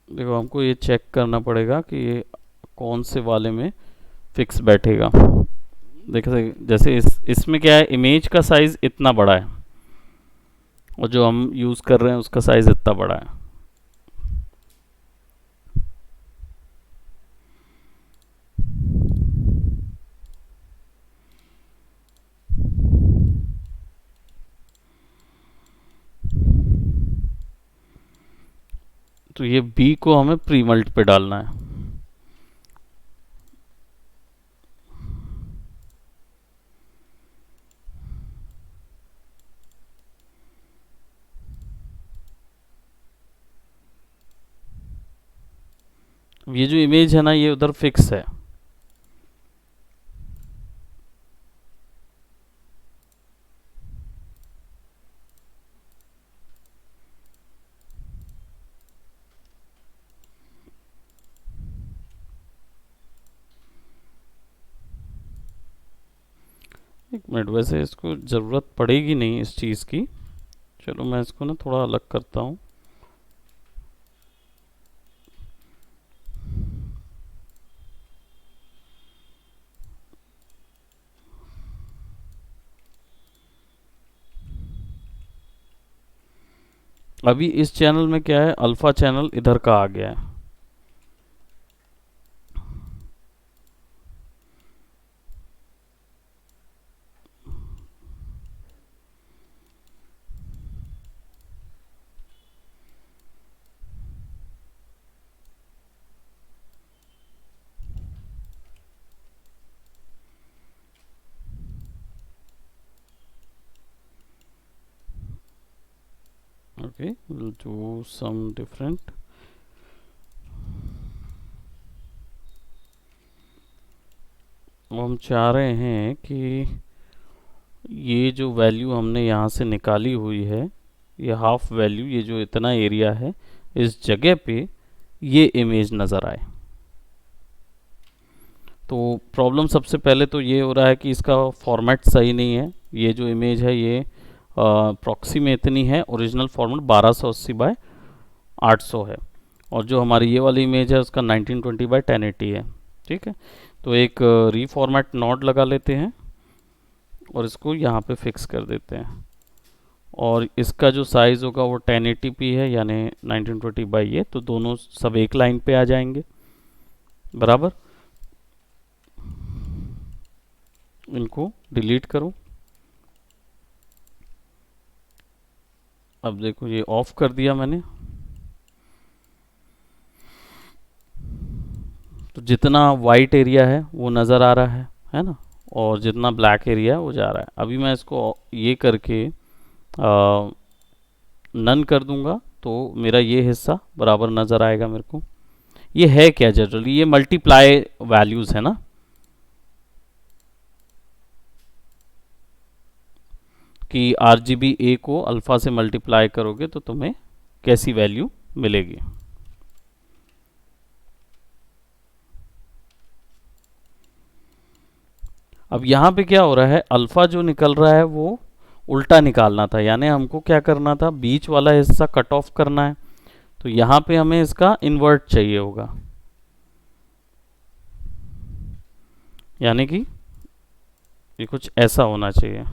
देखो हमको ये चेक करना पड़ेगा कि ये कौन से वाले में फिक्स बैठेगा। देखो जैसे इसमें क्या है, इमेज का साइज़ इतना बड़ा है और जो हम यूज़ कर रहे हैं उसका साइज़ इतना बड़ा है। तो ये b को हमें प्रीमल्ट पे डालना है। ये जो इमेज है ना, ये उधर फिक्स है। एक मिनट, वैसे इसको ज़रूरत पड़ेगी नहीं इस चीज़ की, चलो मैं इसको ना थोड़ा अलग करता हूँ। अभी इस चैनल में क्या है, अल्फा चैनल इधर का आ गया है। Okay, we'll do some different. अब हम चाह रहे हैं कि ये जो वैल्यू हमने यहाँ से निकाली हुई है, ये हाफ वैल्यू, ये जो इतना एरिया है, इस जगह पे ये इमेज नज़र आए। तो प्रॉब्लम सबसे पहले तो ये हो रहा है कि इसका फॉर्मेट सही नहीं है। ये जो इमेज है ये प्रॉक्सी में इतनी है, ओरिजिनल फॉर्मेट 1280 बाय 800 है, और जो हमारी ये वाली इमेज है उसका 1920 बाय 1080 है। ठीक है, तो एक रीफॉर्मेट नोड लगा लेते हैं और इसको यहाँ पे फिक्स कर देते हैं, और इसका जो साइज़ होगा वो 1080p है, यानी 1920 बाई ये, तो दोनों सब एक लाइन पे आ जाएंगे बराबर। इनको डिलीट करो। अब देखो ये ऑफ कर दिया मैंने, तो जितना वाइट एरिया है वो नज़र आ रहा है ना, और जितना ब्लैक एरिया है वो जा रहा है। अभी मैं इसको ये करके नन कर दूंगा तो मेरा ये हिस्सा बराबर नज़र आएगा मेरे को। ये है क्या जनरली, ये मल्टीप्लाई वैल्यूज़ है ना, कि RGB A को अल्फ़ा से मल्टीप्लाई करोगे तो तुम्हें कैसी वैल्यू मिलेगी। अब यहाँ पे क्या हो रहा है, अल्फ़ा जो निकल रहा है वो उल्टा निकालना था, यानी हमको क्या करना था, बीच वाला हिस्सा कट ऑफ करना है, तो यहाँ पे हमें इसका इन्वर्ट चाहिए होगा, यानी कि ये कुछ ऐसा होना चाहिए।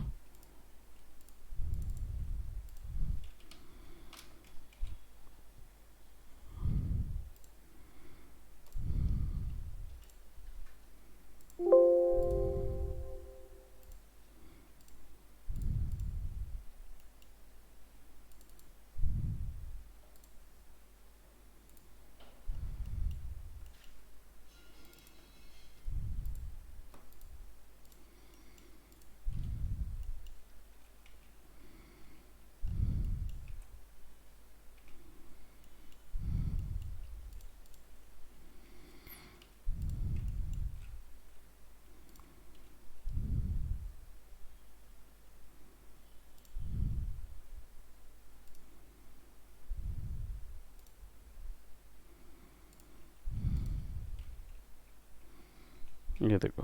ये देखो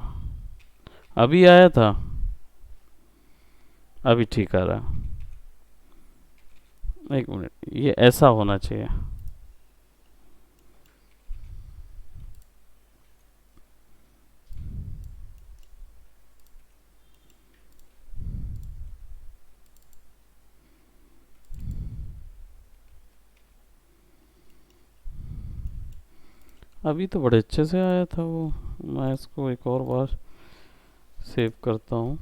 अभी आया था, अभी ठीक आ रहा है। एक मिनट, ये ऐसा होना चाहिए। अभी तो बड़े अच्छे से आया था वो। मैं इसको एक और बार सेव करता हूँ।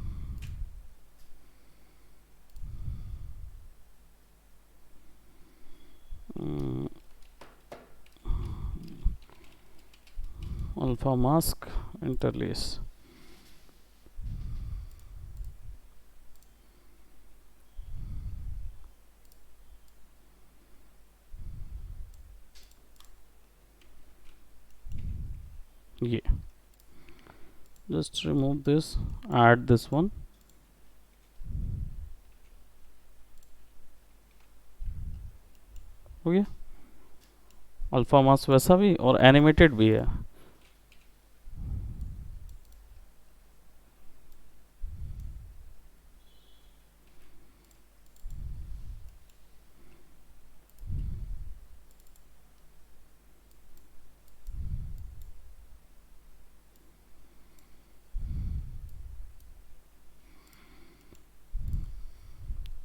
अल्फा मास्क इंटरलेस, ये just remove this, add this one. हो गया, अल्फा मास्क वैसा भी और एनिमेटेड भी है।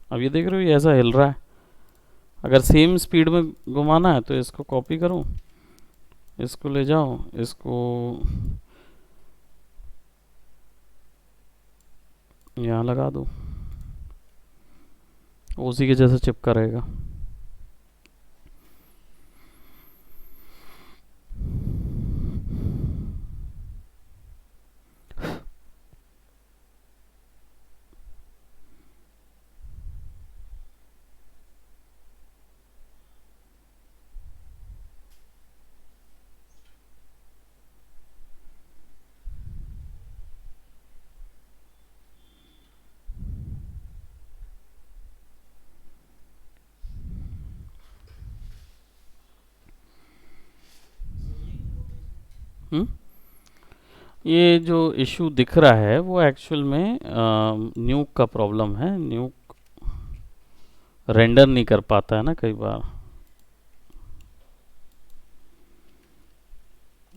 अब ये देख रहे हो, ये ऐसा हिल रहा है। अगर सेम स्पीड में घुमाना है तो इसको कॉपी करूं, इसको ले जाओ, इसको यहाँ लगा दूं, उसी के जैसे चिपका रहेगा। हम्म ये जो इशू दिख रहा है वो एक्चुअल में न्यूक का प्रॉब्लम है। न्यूक रेंडर नहीं कर पाता है ना कई बार,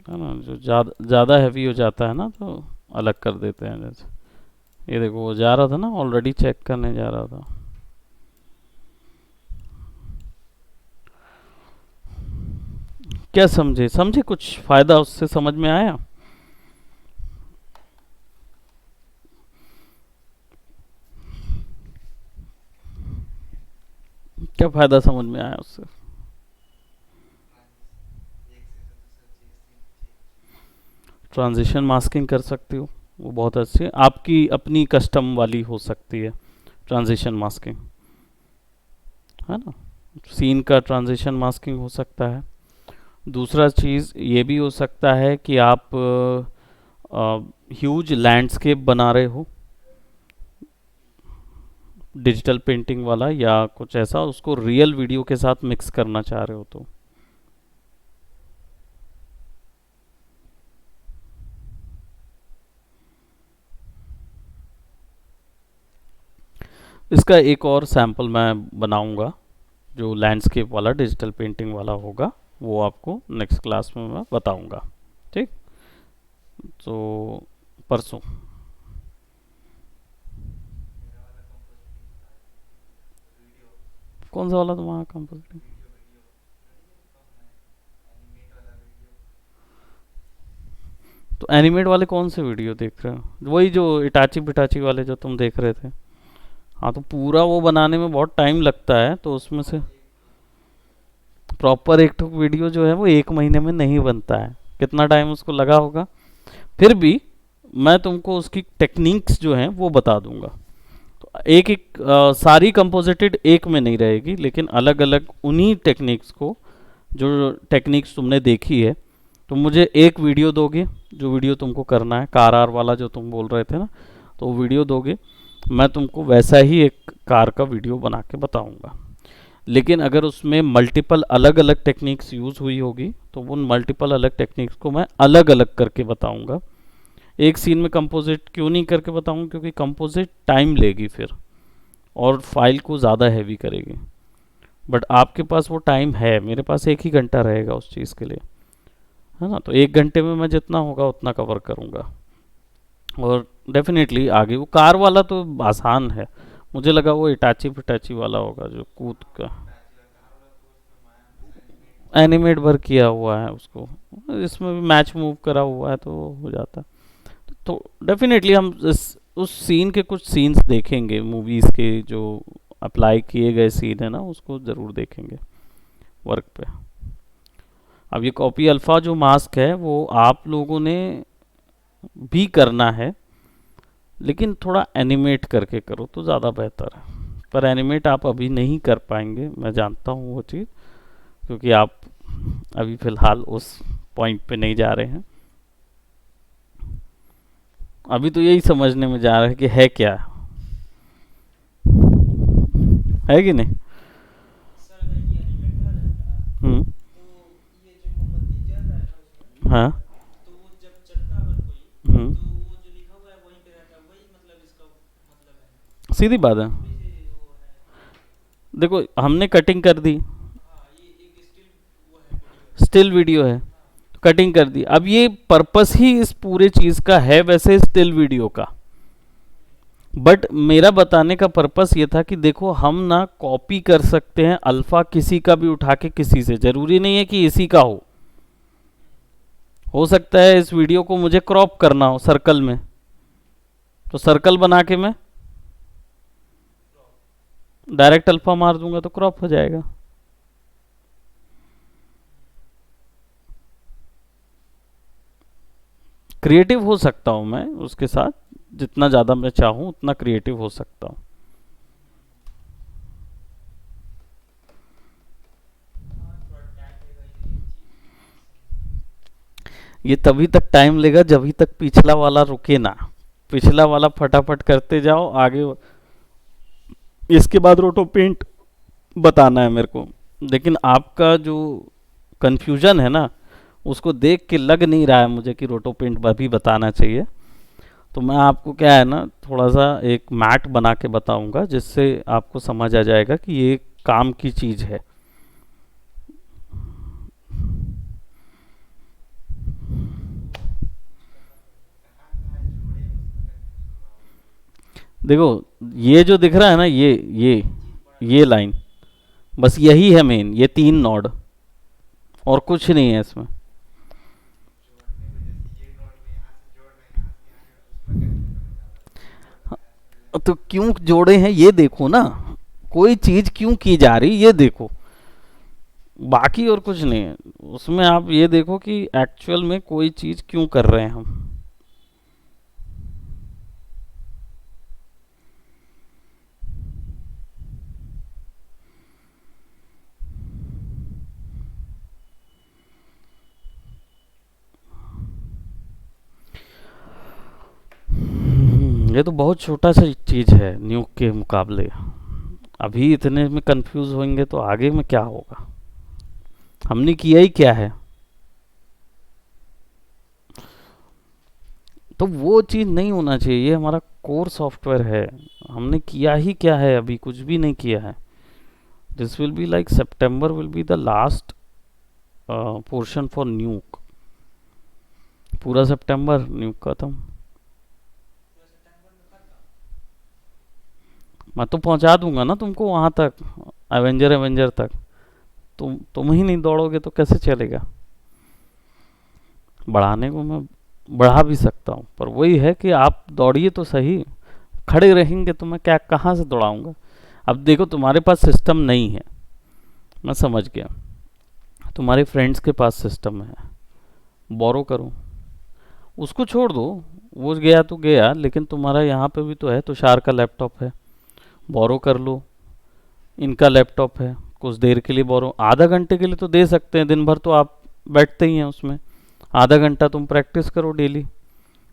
है ना, जो ज़्यादा हैवी हो जाता है ना तो अलग कर देते हैं। जैसे ये देखो वो जा रहा था ना, ऑलरेडी चेक करने जा रहा था। क्या समझे, समझे कुछ फायदा उससे समझ में आया? क्या फायदा समझ में आया उससे? ट्रांजिशन मास्किंग कर सकती हो, वो बहुत अच्छी है, आपकी अपनी कस्टम वाली हो सकती है ट्रांजिशन मास्किंग, है ना। सीन का ट्रांजिशन मास्किंग हो सकता है। दूसरा चीज़ ये भी हो सकता है कि आप ह्यूज लैंडस्केप बना रहे हो डिजिटल पेंटिंग वाला, या कुछ ऐसा, उसको रियल वीडियो के साथ मिक्स करना चाह रहे हो तो इसका एक और सैंपल मैं बनाऊंगा जो लैंडस्केप वाला डिजिटल पेंटिंग वाला होगा, वो आपको नेक्स्ट क्लास में मैं बताऊंगा। ठीक, तो परसों। कौन सा वाला तुम्हारा कंपोजिटिंग? तो एनिमेट वाले कौन से वीडियो देख रहे हो? वही जो इटाची बिटाची वाले जो तुम देख रहे थे? हाँ, तो पूरा वो बनाने में बहुत टाइम लगता है, तो उसमें से प्रॉपर एक ठोक वीडियो जो है वो एक महीने में नहीं बनता है। कितना टाइम उसको लगा होगा, फिर भी मैं तुमको उसकी टेक्निक्स जो हैं वो बता दूंगा। तो एक एक सारी कंपोजिटेड एक में नहीं रहेगी, लेकिन अलग अलग उन्हीं टेक्निक्स को, जो टेक्निक्स तुमने देखी है, तुम मुझे एक वीडियो दोगे, जो वीडियो तुमको करना है कार आर वाला जो तुम बोल रहे थे ना, तो वो वीडियो दोगे, मैं तुमको वैसा ही एक कार का वीडियो बना के बताऊंगा। लेकिन अगर उसमें मल्टीपल अलग अलग टेक्निक्स यूज़ हुई होगी तो उन मल्टीपल अलग टेक्निक्स को मैं अलग अलग करके बताऊंगा। एक सीन में कंपोजिट क्यों नहीं करके बताऊंगा, क्योंकि कंपोजिट टाइम लेगी फिर और फाइल को ज़्यादा हैवी करेगी। बट आपके पास वो टाइम है, मेरे पास एक ही घंटा रहेगा उस चीज़ के लिए, है ना। तो एक घंटे में मैं जितना होगा उतना कवर करूँगा। और डेफिनेटली आगे वो कार वाला तो आसान है, मुझे लगा वो इटाची पिटाची वाला होगा जो कूद का एनिमेट भर किया हुआ है उसको, इसमें भी मैच मूव करा हुआ है तो हो जाता है। तो डेफिनेटली हम उस सीन के कुछ सीन्स देखेंगे, मूवीज़ के जो अप्लाई किए गए सीन है ना, उसको ज़रूर देखेंगे वर्क पे। अब ये कॉपी अल्फ़ा जो मास्क है वो आप लोगों ने भी करना है, लेकिन थोड़ा एनिमेट करके करो तो ज़्यादा बेहतर है। पर एनिमेट आप अभी नहीं कर पाएंगे, मैं जानता हूँ वो चीज़, क्योंकि आप अभी फ़िलहाल उस पॉइंट पे नहीं जा रहे हैं। अभी तो यही समझने में जा रहा है कि है क्या, है कि नहीं? हम्म। हाँ। हम्म। सीधी बात है, देखो हमने कटिंग कर दी, स्टिल वीडियो है, कटिंग कर दी। अब ये पर्पस ही इस पूरे चीज़ का है वैसे स्टिल वीडियो का, बट मेरा बताने का पर्पस ये था कि देखो हम ना कॉपी कर सकते हैं अल्फा किसी का भी उठा के किसी से, जरूरी नहीं है कि इसी का हो सकता है इस वीडियो को मुझे क्रॉप करना हो सर्कल में, तो सर्कल बना के मैं डायरेक्ट अल्फा मार दूंगा तो क्रॉप हो जाएगा। क्रिएटिव हो सकता हूं मैं उसके साथ, जितना ज़्यादा मैं चाहूं उतना क्रिएटिव हो सकता हूं। ये तभी तक टाइम लेगा जब तक पिछला वाला रुके ना, पिछला वाला फटाफट करते जाओ आगे। इसके बाद रोटो पेंट बताना है मेरे को, लेकिन आपका जो कंफ्यूजन है ना उसको देख के लग नहीं रहा है मुझे कि रोटो पेंट भी बताना चाहिए। तो मैं आपको क्या है ना थोड़ा सा एक मैट बना के बताऊंगा जिससे आपको समझ आ जाएगा कि ये काम की चीज़ है। देखो ये जो दिख रहा है ना ये लाइन, बस यही है मेन, ये 3 नोड और कुछ नहीं है इसमें। तो क्यों जोड़े हैं ये देखो ना, कोई चीज क्यों की जा रही ये देखो, बाकी और कुछ नहीं है उसमें। आप ये देखो कि एक्चुअल में कोई चीज क्यों कर रहे हैं हम। ये तो बहुत छोटा सा चीज है न्यूक के मुकाबले, अभी इतने में कंफ्यूज होंगे तो आगे में क्या होगा। हमने किया ही क्या है, तो वो चीज़ नहीं होना चाहिए। ये हमारा कोर सॉफ्टवेयर है, हमने किया ही क्या है, अभी कुछ भी नहीं किया है। This will be like September will be the last portion for न्यूक, पूरा सितंबर न्यूक खत्म। मैं तो पहुंचा दूंगा ना तुमको वहां तक, एवेंजर एवेंजर तक। तुम ही नहीं दौड़ोगे तो कैसे चलेगा। बढ़ाने को मैं बढ़ा भी सकता हूँ, पर वही है कि आप दौड़िए तो सही, खड़े रहेंगे तो मैं क्या कहाँ से दौड़ाऊंगा। अब देखो तुम्हारे पास सिस्टम नहीं है, मैं समझ गया, तुम्हारे फ्रेंड्स के पास सिस्टम है, बोरो करो, उसको छोड़ दो, वो गया तो गया, लेकिन तुम्हारा यहाँ पे भी तो है, तुषार का लैपटॉप है, बोरो कर लो। इनका लैपटॉप है, कुछ देर के लिए बोरो, आधा घंटे के लिए तो दे सकते हैं, दिन भर तो आप बैठते ही हैं उसमें, आधा घंटा तुम प्रैक्टिस करो डेली,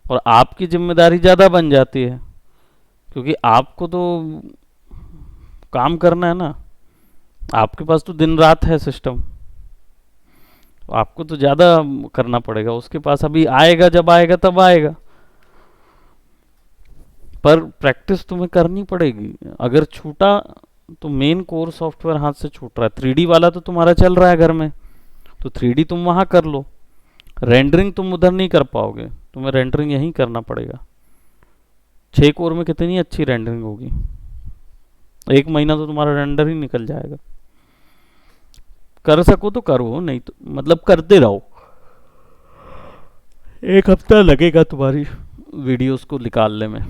और आपकी जिम्मेदारी ज़्यादा बन जाती है क्योंकि आपको तो काम करना है ना, आपके पास तो दिन रात है सिस्टम, तो आपको तो ज़्यादा करना पड़ेगा, उसके पास अभी आएगा जब आएगा तब आएगा, पर प्रैक्टिस तुम्हें करनी पड़ेगी। अगर छूटा तो मेन कोर सॉफ्टवेयर हाथ से छूट रहा है। 3D वाला तो तुम्हारा चल रहा है घर में, तो 3D तुम वहाँ कर लो, रेंडरिंग तुम उधर नहीं कर पाओगे, तुम्हें रेंडरिंग यहीं करना पड़ेगा। 6 कोर में कितनी अच्छी रेंडरिंग होगी, 1 महीना तो तुम्हारा रेंडर ही निकल जाएगा। कर सको तो करो, नहीं तो मतलब करते रहो, 1 हफ्ता लगेगा तुम्हारी वीडियोस को निकालने में।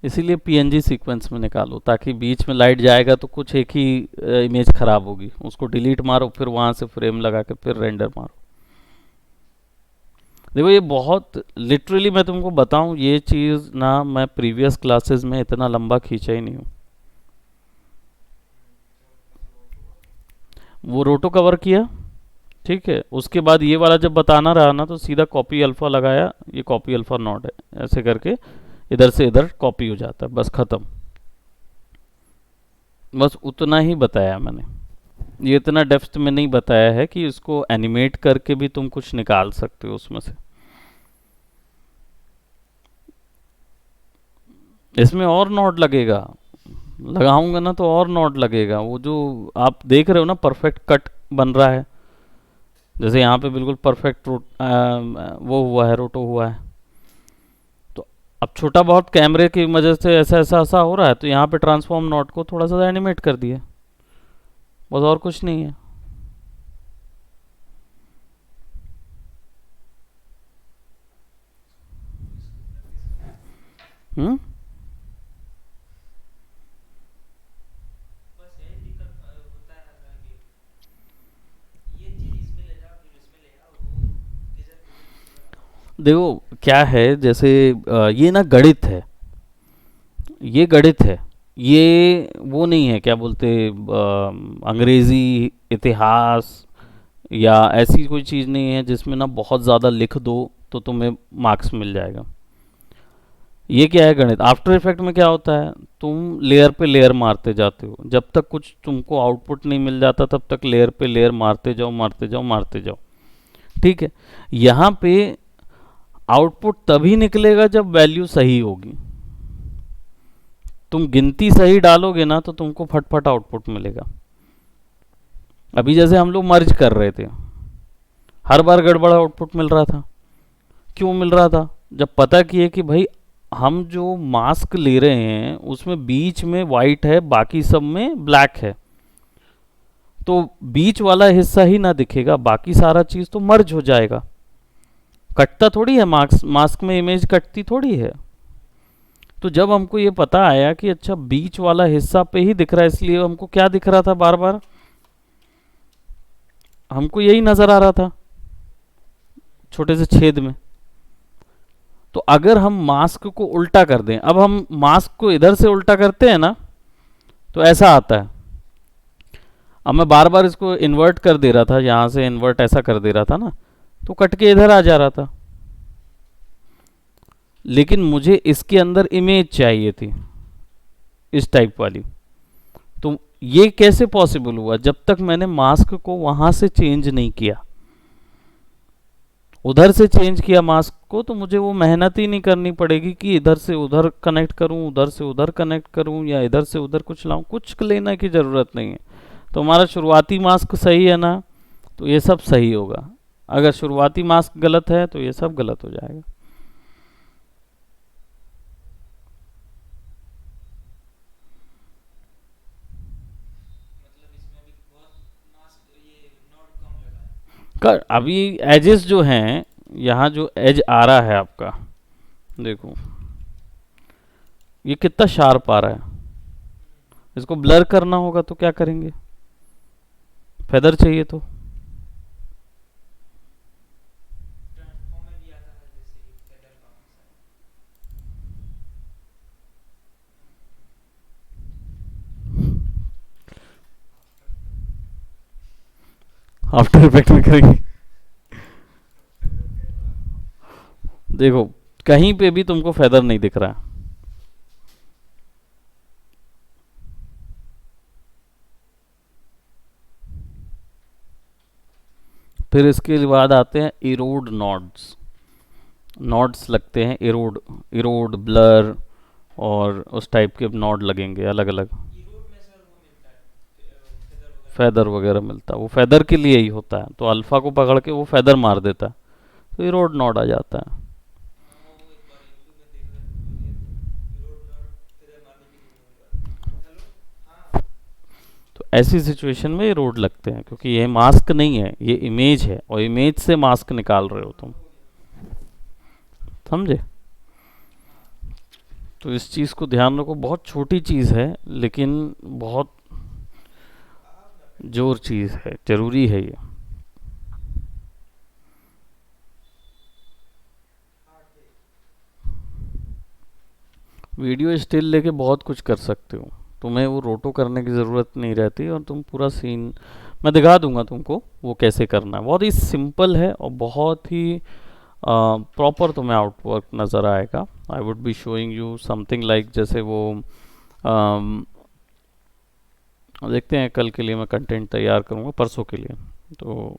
इसीलिए पीएनजी सीक्वेंस में निकालो, ताकि बीच में लाइट जाएगा तो कुछ एक ही इमेज खराब होगी, उसको डिलीट मारो, फिर वहां से फ्रेम लगा के फिर रेंडर मारो। देखो ये बहुत लिटरली मैं तुमको बताऊं, ये चीज़ ना मैं प्रीवियस क्लासेस में इतना लंबा खींचा ही नहीं हूँ। वो रोटो कवर किया, ठीक है, उसके बाद ये वाला जब बताना रहा ना तो सीधा कॉपी अल्फा लगाया, ये कॉपी अल्फा नॉट है, ऐसे करके इधर से इधर कॉपी हो जाता है, बस खत्म। बस उतना ही बताया मैंने, ये इतना डेप्थ में नहीं बताया है कि इसको एनिमेट करके भी तुम कुछ निकाल सकते हो उसमें से। इसमें और नॉट लगेगा, लगाऊंगा ना तो और नॉट लगेगा। वो जो आप देख रहे हो ना परफेक्ट कट बन रहा है, जैसे यहाँ पे बिल्कुल परफेक्ट वो हुआ है, रोटो हुआ है। तो अब छोटा बहुत कैमरे की वजह से ऐसा ऐसा ऐसा हो रहा है, तो यहाँ पे ट्रांसफॉर्म नॉट को थोड़ा सा एनिमेट कर दिया, बस और कुछ नहीं है। हम्म। देखो क्या है, जैसे ये ना गणित है, ये गणित है, ये वो नहीं है क्या बोलते अंग्रेजी इतिहास या ऐसी कोई चीज़ नहीं है जिसमें ना बहुत ज़्यादा लिख दो तो तुम्हें मार्क्स मिल जाएगा। ये क्या है, गणित। आफ्टर इफेक्ट में क्या होता है, तुम लेयर पे लेयर मारते जाते हो, जब तक कुछ तुमको आउटपुट नहीं मिल जाता तब तक लेयर पे लेयर मारते जाओ मारते जाओ मारते जाओ। ठीक है। यहाँ पे आउटपुट तभी निकलेगा जब वैल्यू सही होगी। तुम गिनती सही डालोगे ना तो तुमको फटफट आउटपुट मिलेगा। अभी जैसे हम लोग मर्ज कर रहे थे, हर बार गड़बड़ आउटपुट मिल रहा था। क्यों मिल रहा था? जब पता किए कि भाई हम जो मास्क ले रहे हैं उसमें बीच में वाइट है, बाकी सब में ब्लैक है, तो बीच वाला हिस्सा ही ना दिखेगा, बाकी सारा चीज तो मर्ज हो जाएगा। कटता थोड़ी है, मास्क मास्क में इमेज कटती थोड़ी है। तो जब हमको ये पता आया कि अच्छा बीच वाला हिस्सा पे ही दिख रहा है, इसलिए हमको क्या दिख रहा था बार बार, हमको यही नजर आ रहा था छोटे से छेद में। तो अगर हम मास्क को उल्टा कर दें, अब हम मास्क को इधर से उल्टा करते हैं ना तो ऐसा आता है। अब मैं बार बार इसको इन्वर्ट कर दे रहा था, यहां से इन्वर्ट ऐसा कर दे रहा था ना, तो कट के इधर आ जा रहा था। लेकिन मुझे इसके अंदर इमेज चाहिए थी, इस टाइप वाली। तो ये कैसे पॉसिबल हुआ? जब तक मैंने मास्क को वहां से चेंज नहीं किया, उधर से चेंज किया मास्क को, तो मुझे वो मेहनत ही नहीं करनी पड़ेगी कि इधर से उधर कनेक्ट करूं, उधर से उधर कनेक्ट करूं, या इधर से उधर कुछ लाऊं, कुछ लेने की ज़रूरत नहीं है। तो हमारा शुरुआती मास्क सही है ना, तो ये सब सही होगा। अगर शुरुआती मास्क गलत है तो ये सब गलत हो जाएगा। कर अभी एजेस जो हैं, यहाँ जो एज आ रहा है आपका, देखो ये कितना शार्प आ रहा है। इसको ब्लर करना होगा तो क्या करेंगे? फेदर चाहिए तो आफ्टर इफेक्ट में करेंगे। देखो कहीं पे भी तुमको फेदर नहीं दिख रहा है। फिर इसके बाद आते हैं इरोड नॉड्स। नॉड्स लगते हैं, इरोड, इरोड, ब्लर और उस टाइप के नॉड लगेंगे अलग अलग। फेदर वगैरह मिलता है, वो फेदर के लिए ही होता है, तो अल्फा को पकड़ के वो फेदर मार देता है, तो इरोड नॉड आ जाता है। तो ऐसी सिचुएशन में ये रोड लगते हैं, क्योंकि ये मास्क नहीं है, ये इमेज है, और इमेज से मास्क निकाल रहे हो तुम। समझे? तो इस चीज़ को ध्यान रखो, बहुत छोटी चीज़ है लेकिन बहुत जोर चीज़ है, जरूरी है ये। वीडियो स्टिल लेके बहुत कुछ कर सकते हो, तुम्हें वो रोटो करने की ज़रूरत नहीं रहती, और तुम पूरा सीन मैं दिखा दूंगा तुमको वो कैसे करना है। बहुत ही सिंपल है और बहुत ही प्रॉपर तुम्हें आउटवर्क नज़र आएगा। I would be showing you something like, जैसे वो अम, देखते हैं, कल के लिए मैं कंटेंट तैयार करूँगा, परसों के लिए, तो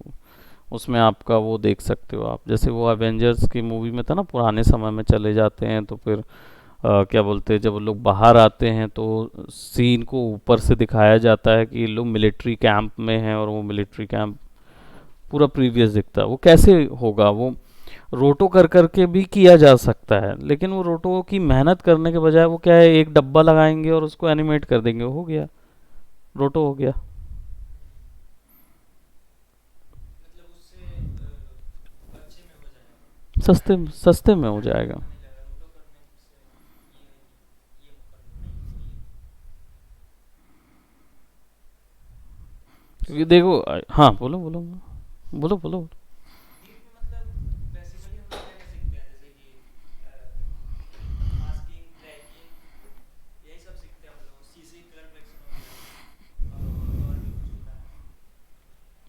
उसमें आपका वो देख सकते हो आप, जैसे वो एवेंजर्स की मूवी में था ना, पुराने समय में चले जाते हैं, तो फिर क्या बोलते हैं, जब वो लोग बाहर आते हैं तो सीन को ऊपर से दिखाया जाता है कि ये लोग मिलिट्री कैंप में हैं, और वो मिलिट्री कैंप पूरा प्रीवियस दिखता है, वो कैसे होगा? वो रोटो कर करके भी किया जा सकता है, लेकिन वो रोटो की मेहनत करने के बजाय वो क्या है, एक डब्बा लगाएंगे और उसको एनिमेट कर देंगे, हो गया, रोटो हो गया। सस्ते सस्ते में हो जाएगा। क्योंकि देखो हाँ, बोलो बोलो बोलो बोलो।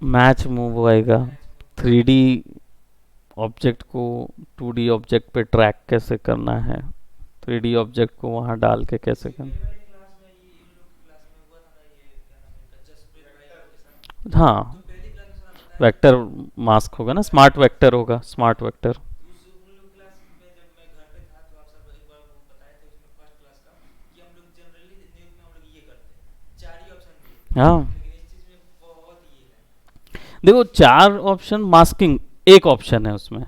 मैच मूव आएगा, 3D ऑब्जेक्ट को 2D ऑब्जेक्ट पे ट्रैक कैसे करना है, 3D ऑब्जेक्ट को वहाँ डाल के कैसे करना। हाँ, वेक्टर मास्क होगा ना, स्मार्ट वेक्टर होगा, स्मार्ट वेक्टर। हाँ, देखो चार ऑप्शन मास्किंग एक ऑप्शन है उसमें,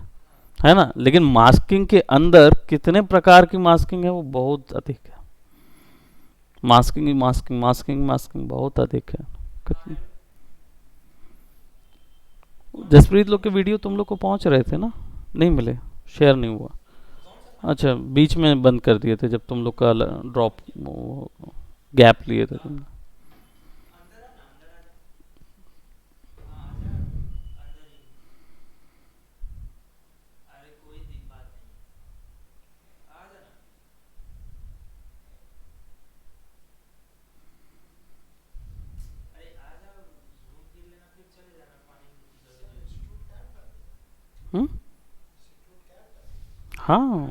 है ना, लेकिन मास्किंग के अंदर कितने प्रकार की मास्किंग है वो बहुत अधिक है। मास्किंग ही मास्किंग मास्किंग मास्किंग बहुत अधिक है। कितनी जसप्रीत लोग के वीडियो तुम लोग को पहुंच रहे थे ना? नहीं मिले, शेयर नहीं हुआ। अच्छा, बीच में बंद कर दिए थे जब तुम लोग का ड्रॉप, गैप लिए थे तुमने। हम्म, हाँ,